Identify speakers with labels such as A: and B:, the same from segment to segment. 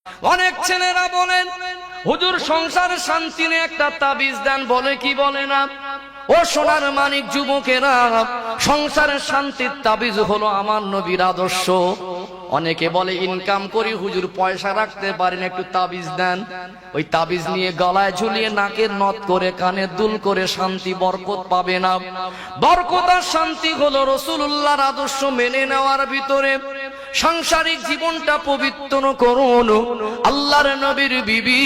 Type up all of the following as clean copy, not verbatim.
A: অনেক ছেলেরা বলেন হুজুর সংসারে শান্তি নেই, একটা তাবিজ দেন, বলে কি বলে না। ও সোনার মানিক যুবকেরা, সংসারের শান্তির তাবিজ হলো আমার নবীর আদর্শ। অনেকে বলে ইনকাম করি হুজুর, পয়সা রাখতে পারেন, একটু তাবিজ দেন। ওই তাবিজ নিয়ে গলায় ঝুলিয়ে নাকের নথ করে কানে দুল করে শান্তি বরকত পাবে না। বরকত আর শান্তি হলো রাসূলুল্লাহর আদর্শ মেনে নেওয়ার ভিতরে। সাংসারিক জীবনটা পবিত্র করুন। আল্লাহর নবীর বিবি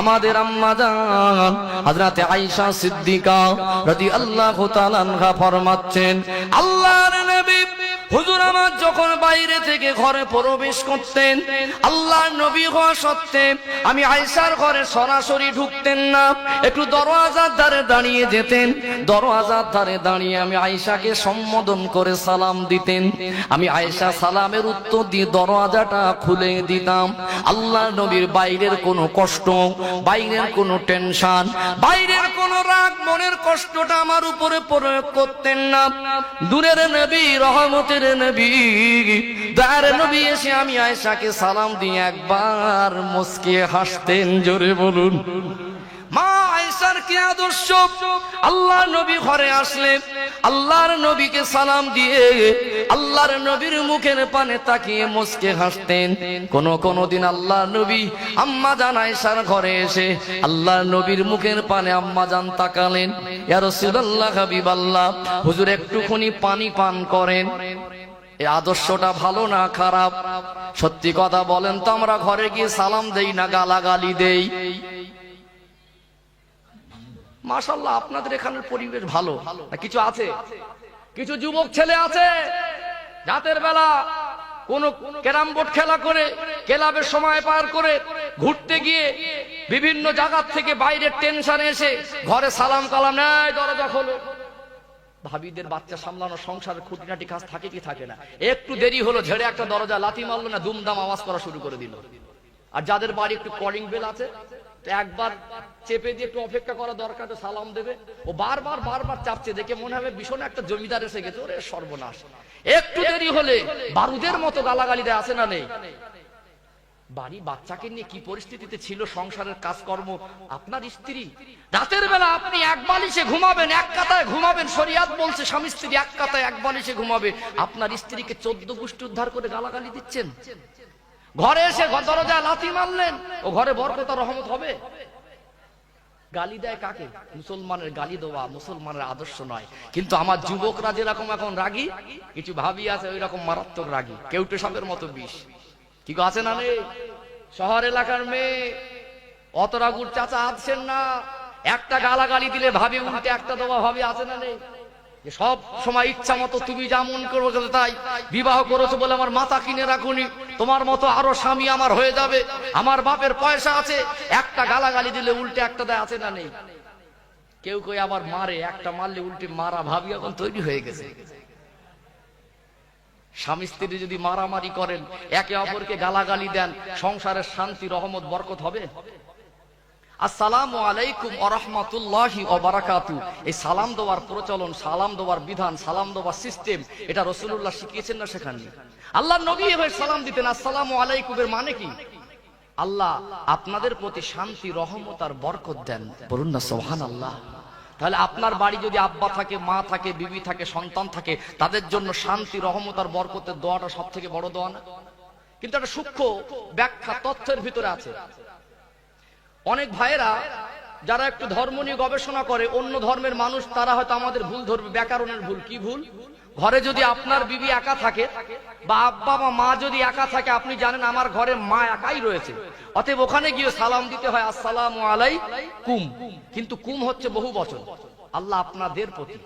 A: আমাদের আম্মা জান হযরতে আয়েশা সিদ্দিকা রাদিয়াল্লাহু তাআলা আনহা ফরমাচ্ছেন, আল্লাহর নবী হুজুর আমার যখন বাইরে থেকে ঘরে প্রবেশ করতেন, আল্লাহর নবী হওয়া সত্ত্বে আমি আয়েশার ঘরে সরাসরি ঢুকতেন না, একটু দরওয়াজার ধারে দাঁড়িয়ে যেতেন। দরওয়াজার ধারে দাঁড়িয়ে আমি আয়েশাকে সম্বোধন করে সালাম দিতেন। আমি আয়েশা সালামের উত্তর দিয়ে দরওয়াজাটা খুলে দিতাম। আল্লাহর নবীর বাইরের কোনো কষ্ট, বাইরের কোনো টেনশন, বাইরের কোনো রাগ, মনের কষ্টটা আমার উপরে প্রয়োগ করতেন না। দূরের নবী, রহমতের নবী, দয়ার নবী এসে আমি আয়েশাকে সালাম দিয়ে একবার মুস্কি হাসতেন। জোরে বলুন। মা আয়েশার কি আদর্শ! আল্লাহর নবী ঘরে আসলে আল্লাহর নবীকে সালাম দিয়ে আল্লাহর নবীর মুখের পানে তাকিয়ে মুস্কি হাসতেন। কোন দিন আল্লাহর নবী আম্মা জান আয়েশার ঘরে এসে আল্লাহর নবীর মুখের পানে আম্মা জান তাকালেন, ইয়া রাসূলুল্লাহ, হাবিবাল্লাহ, হুজুর একটুখানি পানি পান করেন। এই আদর্শটা ভালো না খারাপ? সত্যি কথা বলেন তো, আমরা ঘরে গিয়ে সালাম দেই না গালাগালি দেই? মাশাআল্লাহ, আপনাদের এখানের পরিবেশ ভালো না? কিছু আছে, কিছু যুবক ছেলে আছে রাতের বেলা কোন ক্যারাম বোর্ড খেলা করে, ক্লাবের সময় পার করে, ঘুরতে গিয়ে বিভিন্ন জায়গা থেকে বাইরের টেনশনে এসে ঘরে সালাম কালাম নাই, দরজা খোলো। ভাবিদের বাচ্চা সামলানো, সংসারের খুঁটিনাটি কাজ থাকে কি থাকে না? একটু দেরি হলো, ঝেড়ে একটা দরজা লাথি মারলো না, দুমদাম আওয়াজ করা শুরু করে দিল। আর যাদের বাড়ি একটু কলিং বেল আছে, একবার চেপে দিয়ে একটু অপেক্ষা করা দরকার, সালাম দেবে। ও বারবার চাপছে, দেখে মনে হবে ভীষণ একটা জমিদার এসে গেছে, ওরে সর্বনাশ। একটু দেরি হলে বারুদের মতো গালাগালি দেয়, আছে না নেই? বাড়ি বাচ্চাকে নিয়ে কি পরিস্থিতিতে ছিল, সংসারের কাজকর্ম। আপনার স্ত্রী রাতের বেলা আপনি এক বালিশে ঘুমাবেন, এক কাতায় ঘুমাবেন, শরিয়াত বলছে স্বামী স্ত্রী এক কাতায় এক বালিশে ঘুমাবে। আপনার স্ত্রীকে 14 গোষ্ঠী উদ্ধার করে গালাগালি দিচ্ছেন। ঘরে এসে দরজায় লাথি মারলেন, ও ঘরে বরকত রহমত হবে? গালি দেয় কাকে? মুসলমানের গালি দেওয়া মুসলমানের আদর্শ নয়। কিন্তু আমার যুবকরা যেরকম এখন রাগী, কিছু ভাবি আছে ওই রকম মারাত্মক রাগী, কেউটে সাপের মতো বিষ। কি আছে না নেই? শহর এলাকার মেয়ে অত রাগুর চাচা আছেন না, একটা গালাগালি দিলে ভাবি উল্টে একটা দেওয়া ভাবি, আছে না নেই? যে সব সময় ইচ্ছা মতো তুমি যেমন করো তাই, বিবাহ করেছো বলে আমার মাথা কিনে রাখুনি, তোমার মতো আরো স্বামী আমার হয়ে যাবে, আমার বাপের পয়সা আছে, একটা গালাগালি দিলে উল্টে একটা দেয়, আছে না নেই? কেউ কেউ আবার মারে, একটা মারলে উল্টে মারা ভাবি এখন তৈরি হয়ে গেছে। স্বামী স্ত্রী যদি মারামারি করেন, একে অপরকে গালাগালি দেন, সংসারের শান্তি রহমত বরকত হবে? আসসালামু আলাইকুম ওয়া রাহমাতুল্লাহি ওয়া বারাকাতুহু, এই সালাম দেওয়ার প্রচলন, সালাম দেওয়ার বিধান, সালাম দেওয়ার সিস্টেম, এটা রাসূলুল্লাহ শিখিয়েছেন না শেখাননি? আল্লাহর নবী এভাবে সালাম দিতেন। আসসালামু আলাইকুম এর মানে কি? আল্লাহ আপনাদের প্রতি শান্তি রহমত আর বরকত দেন। বলুন না সুবহানাল্লাহ। তাহলে আপনার বাড়ি যদি আব্বা থাকে, মা থাকে, বিবি থাকে, সন্তান থাকে, তাদের জন্য শান্তি রহমত আর বরকতের দোয়াটা সব থেকে বড় দোয়া না? কিন্তু একটা সূক্ষ্ম ব্যাখ্যা তথ্যের ভিতরে আছে। অনেক ভাইয়েরা যারা একটু ধর্ম নিয়ে গবেষণা করে, অন্য ধর্মের মানুষ, তারা হয়তো আমাদের ভুল ধরবে, ব্যাকরণের ভুল। কি ভুল? ঘরে যদি আপনার বিবি একা থাকে বা আব্বা বা মা যদি একা থাকে, আপনি জানেন আমার ঘরে মা একাই রয়েছে, অতএব ওখানে গিয়ে সালাম দিতে হয় আসসালামু আলাইকুম। কিন্তু কুম হচ্ছে বহু বচন, আল্লাহ আপনাদের প্রতি।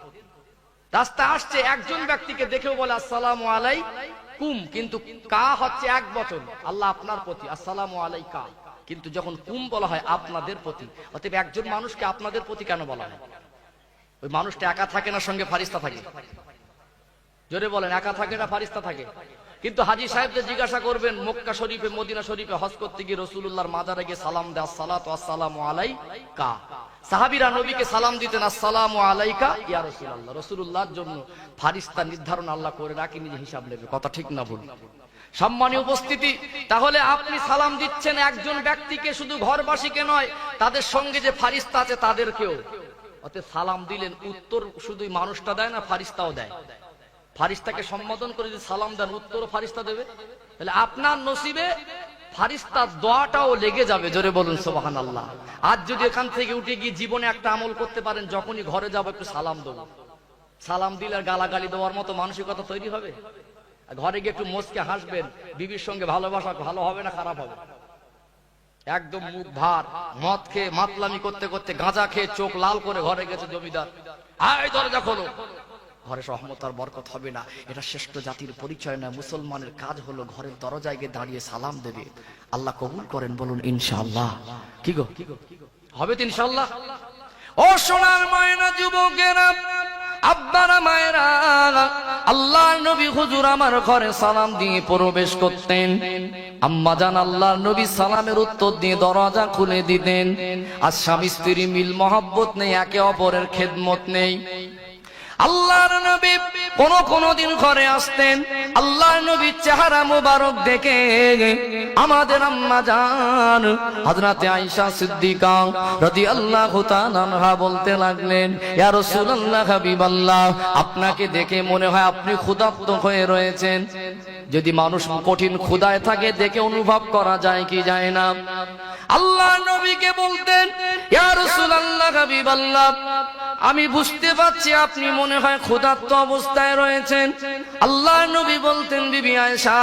A: রাস্তা আসছে একজন ব্যক্তিকে দেখেও বলে আসসালামু আলাইকুম, কিন্তু কা হচ্ছে এক বচন, আল্লাহ আপনার প্রতি আসসালামু আলাইকা। কিন্তু যখন কুম বলা হয় আপনাদের প্রতি, অতএব একজন মানুষকে আপনাদের প্রতি কেন বলা হয়? ওই মানুষটা একা থাকে না, সঙ্গে ফারিস্তা থাকে? জোরে বলেন, একা থাকে না ফারিস্তা থাকে? কিন্তু হাজী সাহেবদের জিজ্ঞাসা করবেন, মক্কা শরীফে মদিনা শরীফে হজ করতে গিয়ে রাসূলুল্লাহর মাজারে গিয়ে সালাম দেয় আসসালাতু আসসালামু আলাইকা। সাহাবীরা নবীকে সালাম দিতেন আসসালামু আলাইকা ইয়া রাসূলুল্লাহ। রাসূলুল্লাহর জন্য ফারিস্তা নির্ধারণ আল্লাহ করে রাখেনি যে হিসাব নেবে। কথা ঠিক না ভুল? সম্মানীয় উপস্থিতি, তাহলে আপনি সালাম দিচ্ছেন একজন ব্যক্তিকে, শুধু ঘরবাসীকে নয়, তাদের সঙ্গে যে ফারিস্তা আছে তাদেরকেও। অতএব সালাম দিলেন, উত্তর শুধুই মানুষটা দেয় না, ফারিস্তাও দেয়। ফারিস্তাকে সম্বোধন করে যদি সালাম দেন, উত্তরও ফারিস্তা দেবে। তাহলে আপনার নসিবে ফারিস্তার দোয়াটাও লেগে যাবে। জোরে বলুন সুবহানাল্লাহ। আজ যদি এখান থেকে উঠে গিয়ে জীবনে একটা আমল করতে পারেন, যখনই ঘরে যাবো একটু সালাম দেবো, সালাম দিলে আর গালাগালি দেওয়ার মতো মানসিকতা তৈরি হবে। ঘরে গিয়ে একটু মুচকে হাসবেন, বিবির সঙ্গে ভালোবাসা, ভালো হবে না খারাপ হবে? একদম মুখ ভার, মদ খেয়ে মাতলামি করতে করতে, গাঁজা খেয়ে চোখ লাল করে ঘরে গেছে জমিদার, আয় দরজা খোলো, ঘরে রহমত আর বরকত হবে না। এটা শ্রেষ্ঠ জাতির পরিচয় না। মুসলমানের কাজ হলো ঘরের দরজায় গিয়ে দাঁড়িয়ে সালাম দেবে। আল্লাহ কবুল করেন, বলুন ইনশাআল্লাহ। কি গো, হবে তো ইনশাআল্লাহ? ও সোনার ময়না যুবকেরা, আব্বারা মায়েরা, আল্লাহর নবী হুজুর আমার ঘরে সালাম দিয়ে প্রবেশ করতেন। আম্মা জান আল্লাহর নবী সালামের উত্তর দিয়ে দরজা খুলে দিতেন। আর স্বামী স্ত্রী মিল মহব্বত নেই, একে অপরের খেদমত নেই। আল্লাহর নবী কোন দিন ঘরে আসতেন, আল্লাহর নবীর চেহারা মুবারক দেখে আমাদের আম্মা জান হযরতে আয়েশা সিদ্দিকা রাদিয়াল্লাহু তাআলা আনহা বলতে লাগলেন, ইয়া রাসূলুল্লাহ, হাবিবাল্লাহ, আপনাকে দেখে মনে হয় আপনি ক্ষুধার্ত হয়ে রয়েছেন। যদি মানুষ কঠিন ক্ষুধায় থাকে দেখে অনুভব করা যায় কি যায় না? আল্লাহর নবীকে বলতেন, ইয়া রাসূলুল্লাহ, হাবিবাল্লাহ, আমি বুঝতে পারছি আপনি মনে হয় ক্ষুধার্ত অবস্থায় রয়েছেন। আল্লাহর নবী বলতেন, বিবি আয়েশা,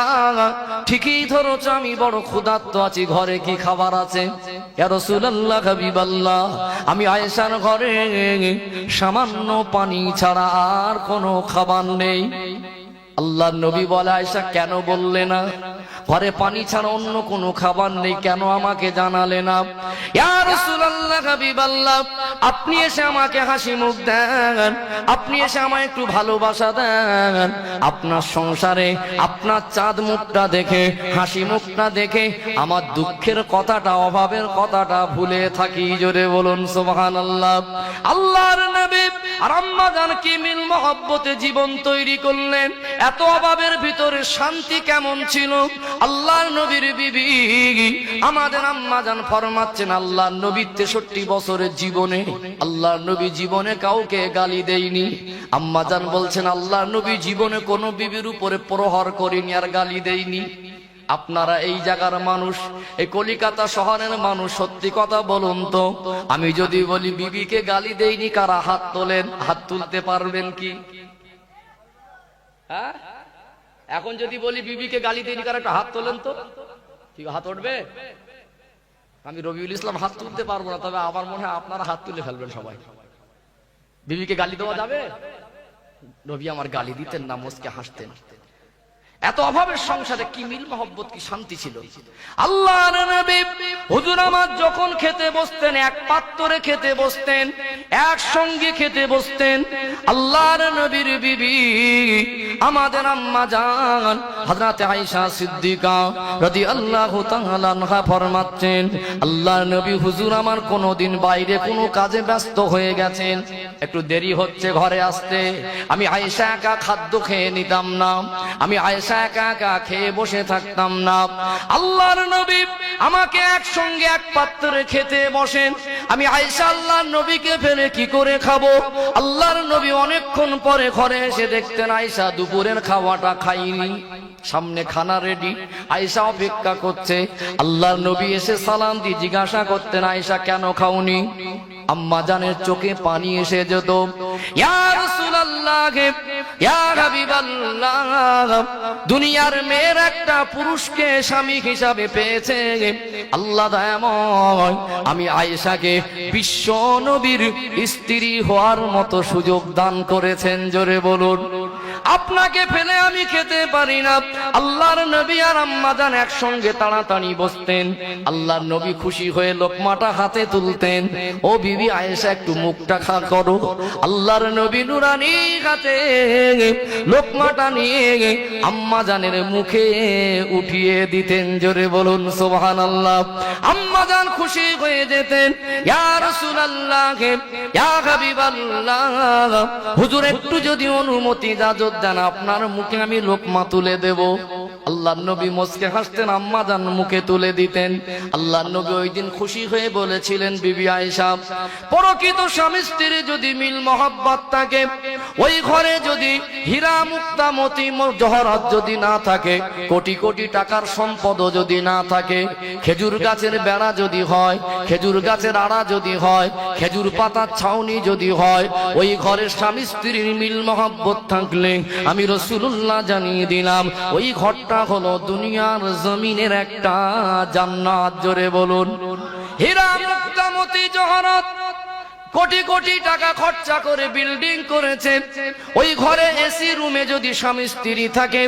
A: ঠিকই ধরেছ, আমি বড় ক্ষুধার্ত আছি। ঘরে কি খাবার আছে? ইয়া রাসূলুল্লাহ, হাবিবাল্লাহ, আমি আয়েশার ঘরে সামান্য পানি ছাড়া আর কোনো খাবার নেই। আল্লাহর নবী বলে, আয়েশা কেন বললে না? ঘরে পানি ছাড়া অন্য কোনো খাবার নেই, কেন আমাকে জানালে না? ইয়া রাসূলুল্লাহ, হাবিবাল্লাহ, আপনি এসে আমাকে হাসি মুখ দেন, আপনি এসে আমায় একটু ভালোবাসা দেন। আপনার সংসারে আপনার চাঁদ মুখটা দেখে, হাসি মুখটা দেখে আমার দুঃখের কথাটা, অভাবের কথাটা ভুলে থাকি। জোরে বলুন সুবহানাল্লাহ। আল্লাহর নবী আর আম্মা জান কি মিল মহব্বতে জীবন তৈরি করলেন। এত অভাবের ভিতরে শান্তি কেমন ছিল? আল্লাহর নবীর বিবি আমাদের আম্মা জান ফরমাচ্ছেন, আল্লাহর নবী 63 বছরের জীবনে আল্লাহর নবী জীবনে কাউকে গালি দেয়নি। আম্মা জান বলছেন, আল্লাহর নবী জীবনে কোনো বিবির উপরে প্রহার করেনি আর গালি দেয়নি। আপনারা এই জায়গার মানুষ, এই কলিকাতা শহরের মানুষ, সত্যি কথা বলুন তো, আমি যদি বলি বিবিকে গালি দেয়নি, কারা হাত তোলেন? হাত তুলতে পারবেন কি? হ্যাঁ, এখন যদি বলি বিবিকে গালি দেয়নি, কারা একটা হাত তোলেন তো? ঠিক হাত উঠবে? আমি রবিউল ইসলাম হাত তুলতে পারবো না, তবে আমার মনে হয় আপনারা হাত তুলে ফেলবেন সবাই। বিবিকে গালি দেওয়া যাবে? নবী আমার গালি দিতেন না, মুচকে হাসতেন। এত অভাবের সংসারে কি মিল মহব্বত, কি শান্তি ছিল। আল্লাহর নবী হুজুর আমার যখন খেতে বসতেন, এক পাত্রে খেতে বসতেন, একসঙ্গে খেতে বসতেন। আল্লাহর নবীর বিবি আমাদের আম্মা জান হযরতে আয়েশা সিদ্দিকা রাদিয়াল্লাহু তাআলা আনহা ফরমাচ্ছেন, আল্লাহর নবী হুজুর আমার কোনদিন বাইরে কোনো কাজে ব্যস্ত হয়ে গেছেন, একটু দেরি হচ্ছে ঘরে আসতে, আমি আয়েশা একা খাদ্য খেয়ে নিতাম না, আমি আয়েশা একা একা খেয়ে বসে থাকতাম না। আল্লাহর নবী আমাকে একসঙ্গে এক পাত্রে খেতে বসেন, আমি আয়েশা আল্লাহর নবীকে ফেলে কি করে খাবো? আল্লাহর নবী অনেকক্ষণ পরে ঘরে এসে দেখতেন আয়েশা দুপুরের খাওয়াটা খাইনি, সামনে খানা রেডি, আয়েশা অপেক্ষা করছে। আল্লাহর নবী এসে সালাম দিয়ে জিজ্ঞাসা করতেন, আয়েশা কেন খাওনি? আম্মা জানের চোখে পানি এসে যেত। ইয়া রাসূলুল্লাহ, ইয়া হাবিবাল্লাহ, দুনিয়ার মেয়ের একটা পুরুষকে স্বামী হিসাবে পেয়েছে আল্লাহ দয়াময়, আমি আয়েশাকে বিশ্ব নবীর স্ত্রী হওয়ার মতো সুযোগ দান করেছেন। জোরে বলুন। আপনাকে ফেলে আমি খেতে পারি না। আল্লাহর নবী আর আম্মা জান একসঙ্গে তাড়াতাড়ি বসতেন। আল্লাহর নবী খুশি হয়ে লোকমাটা হাতে তুলতেন, ও বিবি আয়েশা একটু মুখটা খা করো। আল্লাহর নবী নুরানি হাতে লোকমাটা নিয়ে আম্মা জানের মুখে উঠিয়ে দিতেন। জোরে বলুন সুবহানাল্লাহ। আম্মা জান খুশি হয়ে যেতেন, ইয়া রাসূলুল্লাহ, ইয়া হাবিবাল্লাহ, হুজুর একটু যদি অনুমতি ইজাজত দেন, আপনার মুখে আমি লোকমা তুলে দেব। আল্লাহর নবী মুচকে হাসতেন, আম্মা জান মুখে তুলে দিতেন। আল্লাহর নবী ওই দিন খুশি হয়ে বলেছিলেন, বিবি আয়েশা, প্রকৃত স্বামী স্ত্রী যদি মিল মহব্বত থাকে, ওই ঘরে যদি হীরা মুক্তা মতি জহরত যদি না থাকে, কোটি কোটি টাকার সম্পদও যদি না থাকে, খেজুর গাছের বেড়া যদি হয়, খেজুর গাছের আড়া যদি হয়, খেজুর পাতার ছাউনি যদি হয়, ওই ঘরের স্বামী স্ত্রীর মিল মহব্বত থাকলে আমি রাসূলুল্লাহ জানিয়ে দিলাম ওই ঘরটা হলো দুনিয়ার জমিনের একটা জান্নাত। জোরে বলুন, হীরা মুক্তা মতি জহরত কোটি কোটি টাকা খরচা করে বিল্ডিং করেছে, ওই ঘরে এসি রুমে যদি স্বামী স্ত্রী থাকে,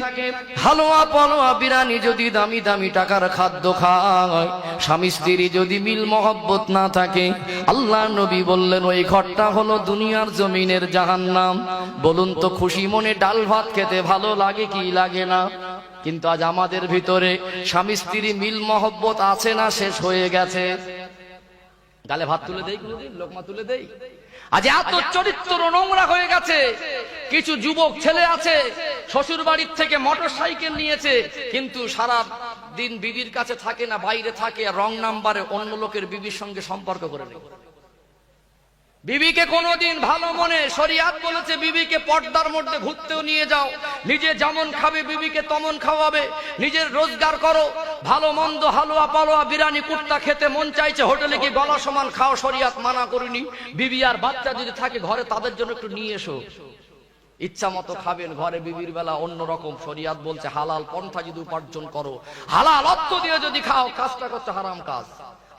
A: হালুয়া পালোয়া বিরানি যদি দামি দামি টাকার খাদ্য খায়, স্বামী স্ত্রী যদি মিল মহব্বত না থাকে, আল্লাহ নবী বললেন ওই ঘরটা হলো দুনিয়ার জমিনের জাহান্নাম। বলুন তো, খুশি মনে ডাল ভাত খেতে ভালো লাগে কি লাগে না? কিন্তু আজ আমাদের ভিতরে স্বামী স্ত্রী মিল মহব্বত আছে না শেষ হয়ে গেছে? গালে ভাত তুলে দেই, লোকমা তুলে দেই। আজ এত চরিত্র নোংরা হয়ে গেছে। কিছু যুবক ছেলে আছে শ্বশুর বাড়ির থেকে মোটরসাইকেল নিয়েছে, কিন্তু সারা দিন বিবির কাছে থাকে না, বাইরে থাকে, রং নাম্বারে অন্য লোকের বিবির সঙ্গে সম্পর্ক করে নেয়। বিবিকে কোনোদিন ভালো মনে শরিয়াত বলেছে বিবিকে পর্দার মধ্যে ঘুরতেও নিয়ে যাও, নিজে যেমন খাবে বিবিকে তেমন খাওয়াবে, নিজের রোজগার করো, ভালো মন্দ হালুয়া পালোয়া বিরানি কুর্তা খেতে মন চাইছে, হোটেলে গিয়ে গলা সমান খাও, শরিয়াত মানা করিনি। বিবি আর বাচ্চা যদি থাকে ঘরে তাদের জন্য একটু নিয়ে এসো, ইচ্ছা মতো খাবেন ঘরে, বিবির বেলা অন্যরকম। শরিয়াত বলছে হালাল পন্থা যদি উপার্জন করো, হালাল অর্থ দিয়ে যদি খাও, কাজটা করতে হারাম কাজ।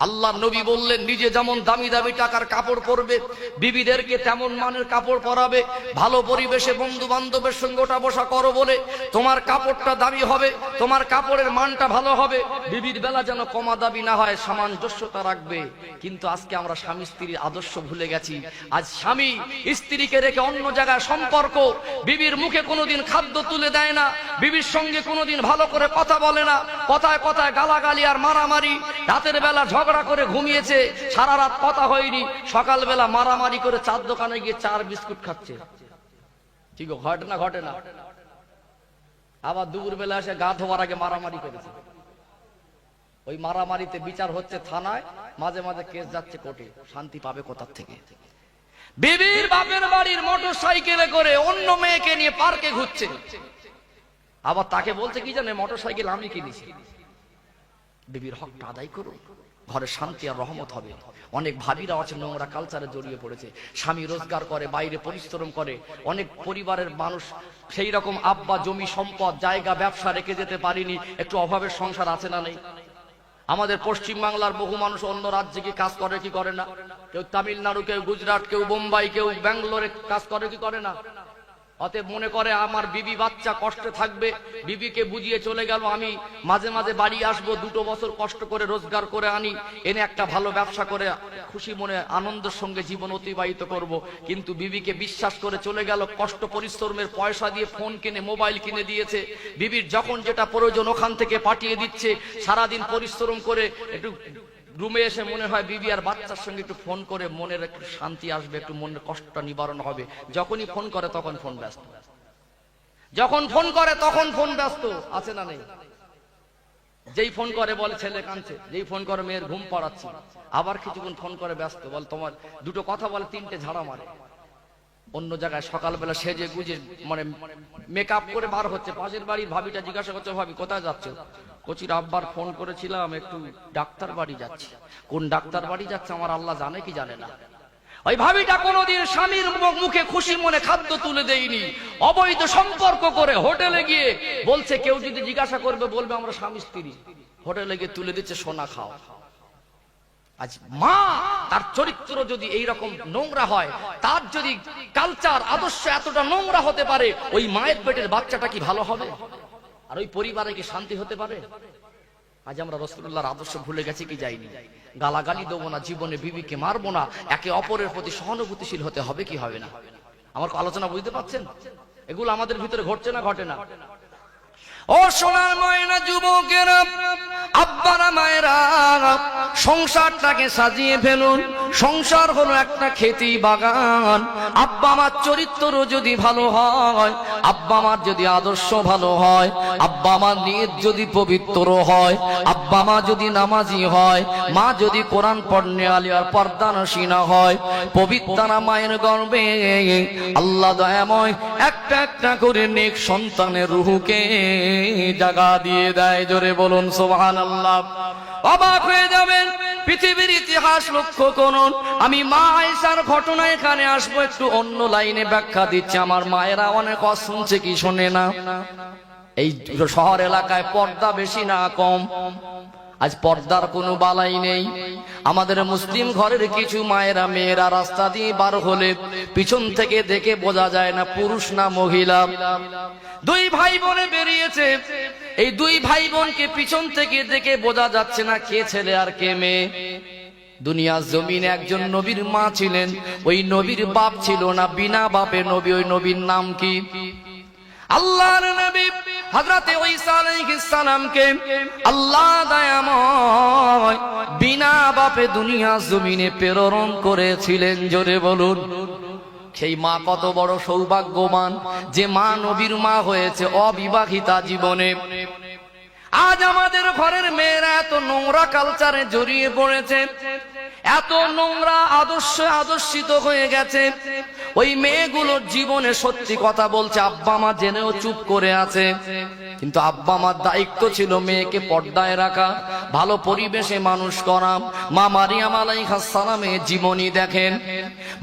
A: আল্লাহ নবী বললেন নিজে যেমন দামি দামি টাকার কাপড় পরবে, বিবিদেরকে তেমন মানের কাপড় পরাবে। ভালো পরিবেশে বন্ধু বান্ধবের সঙ্গে ওঠা বসা করো বলে তোমার কাপড়টা দামি হবে, তোমার কাপড়ের মানটা ভালো হবে। বিবির বেলা যেন কমা দাবি না হয়, সামঞ্জস্যতা রাখবে। কিন্তু আজকে আমরা স্বামী স্ত্রীর আদর্শ ভুলে গেছি। আজ স্বামী স্ত্রীকে রেখে অন্য জায়গায় সম্পর্ক, বিবির মুখে কোনোদিন খাদ্য তুলে দেয় না, বিবির সঙ্গে কোনোদিন ভালো করে কথা বলে না, কথায় কথায় গালাগালি আর মারামারি। রাতের বেলা ঝগড়া করে ঘুমিয়েছে, সারা রাত কথা হয়নি, সকালবেলা মারামারি করে চার দোকানে গিয়ে চার বিস্কুট খাচ্ছে। ঠিক ঘটে না? ঘটে না? আবার দুপুর বেলা এসে গা ধোয়ার আগে মারামারি করেছে। ওই মারামারিতে বিচার হচ্ছে থানায়, মাঝে মাঝে কেস যাচ্ছে কোর্টে। শান্তি পাবে কোথার থেকে? বিবির বাপের বাড়ির মোটর সাইকেলে করে অন্য মেয়েকে নিয়ে পার্কে ঘুরছে, আবার তাকে বলছে কি জানে, মোটর সাইকেল আমি কিনেছি। বিবির হকটা আদায় করুন, ঘরে শান্তি আর রহমত হবে। অনেক ভাবিরা আছে নোংরা কালচারে জড়িয়ে পড়েছে। স্বামী রোজগার করে, বাইরে পরিশ্রম করে, অনেক পরিবারের মানুষ সেই রকম আব্বা জমি সম্পদ জায়গা ব্যবসা রেখে যেতে পারিনি, একটু অভাবের সংসার আছে না নেই? আমাদের পশ্চিম বাংলার বহু মানুষ অন্য রাজ্যে কি কাজ করে কি করে না? কেউ তামিলনাড়ু, কেউ গুজরাট, কেউ বোম্বাই, কেউ ব্যাঙ্গালোরে কাজ করে কি করে না? অতএব মনে করে আমার বিবি বাচ্চা কষ্টে থাকবে, বিবিকে বুঝিয়ে চলে গেল, আমি মাঝে মাঝে বাড়ি আসবো, 2 বছর কষ্ট করে রোজগার করে আনি, এনে একটা ভালো ব্যবসা করে খুশি মনে আনন্দের সঙ্গে জীবন অতিবাহিত করব। কিন্তু বিবিকে বিশ্বাস করে চলে গেল, কষ্ট পরিশ্রমের পয়সা দিয়ে ফোন কিনে, মোবাইল কিনে দিয়েছে, বিবির যখন যেটা প্রয়োজন ওখান থেকে পাঠিয়ে দিচ্ছে। সারাদিন পরিশ্রম করে একটু রুমে এসে মনে হয় বিবি আর বাচ্চার সঙ্গে একটু ফোন করে মনের একটু শান্তি আসবে, একটু মনের কষ্টটা নিবারণ হবে। যখনই ফোন করে তখন ফোন ব্যস্ত, যখন ফোন করে তখন ফোন ব্যস্ত, আছে না নেই? যেই ফোন করে বলে ছেলে কাঁদছে, যেই ফোন করে মেয়ের ঘুম পাড়াচ্ছি, আবার কিছুক্ষণ ফোন করে ব্যস্ত, বল তোমার 2 কথা বলে 3টে ঝাড়া মারে। অন্য জায়গায় সকালবেলা সেজে গুজে মানে মেকআপ করে বার হচ্ছে, পাশের বাড়ির ভাবিটা জিজ্ঞাসা করছে, ভাবি কোথায় যাচ্ছে? কচির আব্বার ফোন করেছিলাম, একটু ডাক্তার বাড়ি যাচ্ছে। কোন ডাক্তার বাড়ি যাচ্ছে আমার আল্লাহ জানে কি জানে না। ওই ভাবিটা কোনোদিন স্বামীর মুখে খুশি মনে খাদ্য তুলে দেয়নি, অবৈধ সম্পর্ক করে হোটেলে গিয়ে বলছে, কেউ যদি জিজ্ঞাসা করবে বলবে আমরা স্বামী স্ত্রী। হোটেলে গিয়ে তুলে দিচ্ছে সোনা খাও। আজ মা তার চরিত্র যদি এইরকম নোংরা হয়, তার যদি কালচার আদর্শ এতটা নোংরা হতে পারে, ওই মায়ের পেটের বাচ্চাটা কি ভালো হবে? আর ওই পরিবারে কি শান্তি হতে পারে? আজ আমরা রাসূলুল্লাহর আদর্শ ভুলে গেছি কি যাইনি? গালাগালি দেবো না, জীবনে বিবিকে মারবো না, একে অপরের প্রতি সহানুভূতিশীল হতে হবে কি হবে না? আমার আলোচনা বুঝতে পারছেন? এগুলো আমাদের ভিতরে ঘটছে না ঘটে না? ও সোনার ময়না যুবকেরা, আব্বারা মায়েরা, সংসারটাকে সাজিয়ে ফেলুন। সংসার হলো একটা খেতি বাগান। আব্বা আমার চরিত্র যদি ভালো হয়, আব্বা আমার যদি আদর্শ ভালো হয়, আব্বা আমার নিয়ত যদি পবিত্র হয়, আব্বা মা যদি নামাজি হয়, মা যদি কোরআন পড়নে আলী আর পর্দানসীনা হয়, পবিত্রা মায়ের গর্ভে আল্লাহ দয়াময় একটা একটা করে নেক সন্তানের রুহুকে জাগা দিয়ে দেয়। জোরে বলুন সুবহানাল্লাহ। অবাক হয়ে যাবেন, পৃথিবীর ইতিহাস লক্ষ্য করুন। আমি মা আয়েশার ঘটনা এখানে আসবো, একটু অন্য লাইনে ব্যাখ্যা দিচ্ছে। আমার মায়েরা অনেক শুনছে কি শোনে না? এই শহর এলাকায় পর্দা বেশি না কম? আজ পর্দার কোনো বালাই নেই। আমাদের মুসলিম ঘরের কিছু মায়েরা মেয়েরা রাস্তা দিয়ে বার হলে পিছন থেকে দেখে বোঝা যায় না পুরুষ না মহিলা। দুই ভাই বোনে বেরিয়েছে, এই দুই ভাই বোনকে পিছন থেকে দেখে বোঝা যাচ্ছে না কে ছেলে আর কে মেয়ে। দুনিয়ার জমিনে একজন নবীর মা ছিলেন, ওই নবীর বাপ ছিল না, বিনা বাপে নবী। ওই নবীর নাম কি? আল্লাহর নবী হযরতে ঈসা আলাইহিস সালামকে আল্লাহ দয়াময় বিনা বাপে দুনিয়া জমিনে প্রেরণ করেছিলেন। জোরে বলুন। সেই মা কত বড় সৌভাগ্যবান যে মা নবীর মা হয়েছে অবিবাহিতা জীবনে। আজ আমাদের ঘরের মেয়েরা এত নোংরা কালচারে জড়িয়ে পড়েছে, এত নোংরা আদর্শিত হয়ে গেছে। ওই মেয়েগুলোর জীবনে সত্যি কথা বলছে, আব্বা মা জেনেও চুপ করে আছে। কিন্তু আব্বা মার দায়িত্ব ছিল মেয়েকে পর্দায় রাখা, ভালো পরিবেশে মানুষ করা। মা মারিয়াম আলাইহিস সালামের জীবনী দেখেন।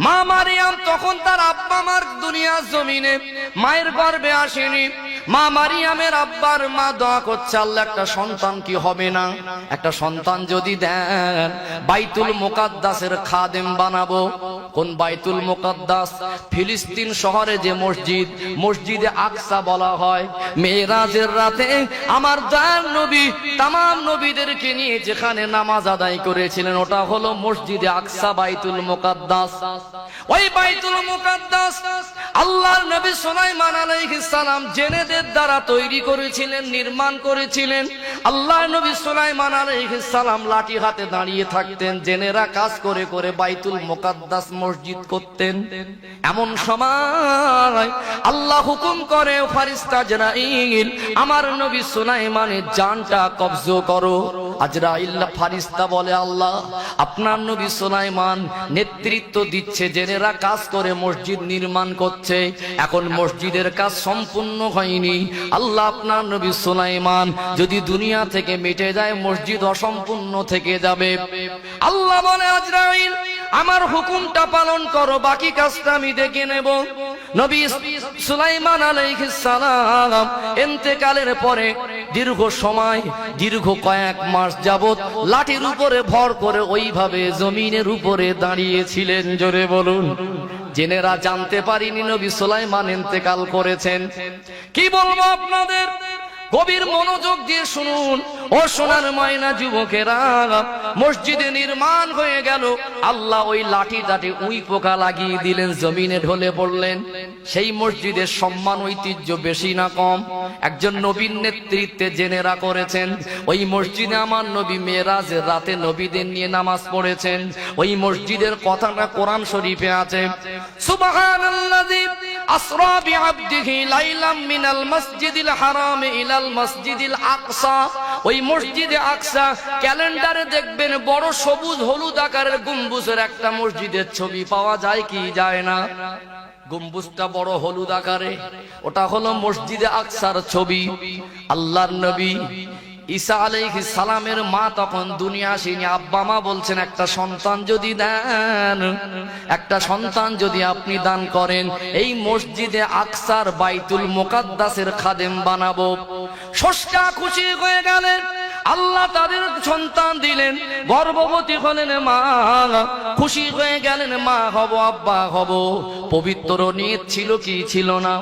A: মা মারিয়াম তখন তার আব্বা মার দুনিয়ার জমিনে মায়ের গর্ভে আসেনি। মা মারিয়ামের আব্বার মা দোয়া করছে, আল্লাহ একটা সন্তান কি হবে না? একটা সন্তান যদি দেন বাইতুল মুকাদ্দাসের খাদেম বানাবো। কোন বাইতুল মুকাদ্দাস? ফিলিস্তিন শহরে যে মসজিদ, মসজিদে আকসা বলা হয়। মেরাজের রাতে আমার দয়ার নবী তামাম নবীদেরকে নিয়ে যেখানে নামাজ আদায় করেছিলেন, ওটা হলো মসজিদে আকসা, বাইতুল মুকাদ্দাস। ওই বাইতুল মুকাদ্দাস আল্লাহর নবী সুলাইমান আলাইহিস সালাম জেনেদের দ্বারা তৈরি করেছিলেন, নির্মাণ করেছিলেন। আল্লাহর নবী সুলাইমান আলাইহিস সালাম লাঠি হাতে দাঁড়িয়ে থাকতেন, জেনেরা কাজ করে করে বাইতুল মুকাদ্দাস মসজিদ করতেন। এমন সময় আল্লাহ হুকুম করে, ফেরেশতা আজরাইল আমার নবী সুলাইমানের জানটা কবজ করো। আজরাইল ফেরেশতা বলে, আল্লাহ আপনার নবী সুলাইমান নেতৃত্ব দিচ্ছে, জেনেরা কাজ করে মসজিদ নির্মাণ করছে, এখন মসজিদের কাজ সম্পূর্ণ হয়নি। আল্লাহ আপনার নবী সুলাইমান যদি দুনিয়া থেকে মিটে যায়, মসজিদ অসম্পূর্ণ থেকে যাবে। আল্লাহ বলে, আজরাইল আমার হুকুমটা পালন করো, বাকি কাজটা আমি দেখে নেব। নবী সুলাইমান আলাইহিস সালাম ইন্তেকালের পরে দীর্ঘ সময়, দীর্ঘ কয়েক মাস যাবত লাঠির উপরে ভর করে ওইভাবে জমিনের উপরে দাঁড়িয়েছিলেন। জোরে বলুন। জেনেরা জানতে পারিনি নবী সুলাইমান ইন্তেকাল করেছেন। কি বলবো আপনাদের, গভীর মনোযোগ দিয়ে শুনুন। ও সোনার ময়না যুবকেরা, মসজিদে নির্মাণ হয়ে গেল। আল্লাহ ওই লাঠিটাতে উই পোকা লাগিয়ে দিলেন, জমিনে ঢলে পড়লেন। সেই মসজিদের সম্মান ঐতিহ্য বেশি না কম? একজন নবীর নেতৃত্বে জেনেরা করেছেন। ওই মসজিদে আমার নবী মেরাজের রাতে নবীদের নিয়ে নামাজ পড়েছেন। ওই মসজিদের কথাটা কোরআন শরীফে আছে, সুবহানাল্লাযী আসরা বিআবদিহি লাইলাম মিনাল মাসজিদিল হারাম ইলাল মাসজিদিল আকসা। ওই মসজিদে আকসা ক্যালেন্ডারে দেখবেন বড় সবুজ হলুদ আকারের গম্বুজের একটা মসজিদের ছবি পাওয়া যায় কি যায় না? গম্বুজটা বড় হলুদ আকারে, ওটা হলো মসজিদে আকসার ছবি। আল্লাহর নবী ঈসা আলাইহিস সালামের মা তখন দুনিয়া আসেনি। আব্বা মা বলছেন, একটা সন্তান যদি দেন, একটা সন্তান যদি আপনি দান করেন, এই মসজিদে আকসার বাইতুল মুকাদ্দাসের খাদেম বানাবো। স্রষ্টা খুশি হয়ে গেলেন, আল্লাহ তাদের সন্তান দিলেন। গর্ভবতী হলেন মা, খুশি হয়ে গেলেন, মা হব, আব্বা হব। পবিত্র নিয়ত ছিল কি ছিল না?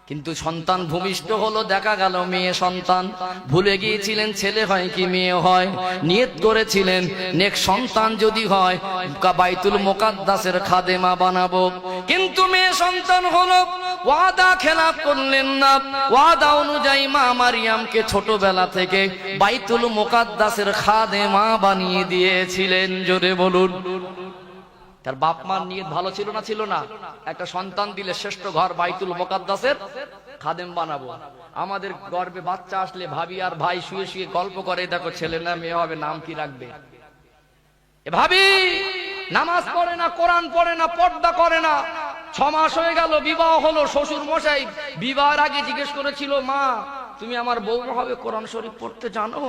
A: কিন্তু সন্তান ভূমিষ্ঠ হলো, দেখা গেল মেয়ে সন্তান। ভুলে গিয়েছিলেন ছেলে হয় কি মেয়ে হয়। নিয়ত করেছিলেন নেক্সট সন্তান যদি হয় বাইতুল মুকাদ্দাসের খাদেমা বানাবো। কিন্তু মেয়ে সন্তান হলো, ওয়াদা খেলাপ করলেন না। ওয়াদা অনুযায়ী মা মারিয়ামকে ছোটবেলা থেকে বাইতুল মুকাদ্দাসের খাদেমা বানিয়ে দিয়েছিলেন। জোরে বলুন। তার বাপ মার নিয়ত ভালো ছিল না? ছিল না? একটা সন্তান দিলে শ্রেষ্ঠ ঘর বাইতুল মুকাদ্দাসের খাদেম বানাবো। আমাদের গর্ভে বাচ্চা আসলে ভাবি আর ভাই শুয়ে শুয়ে গল্প করে, দেখো ছেলে না মেয়ে হবে, নাম কি রাখবে? এ ভাবি নামাজ পড়ে না, কোরআন পড়ে না, পর্দা করে না। 6 মাস হয়ে গেল, বিবাহ হলো। শ্বশুর মশাই বিবাহের আগে জিজ্ঞেস করেছিল, মা তুমি আমার বউ হবে, কোরআন শরীফ পড়তে জানো?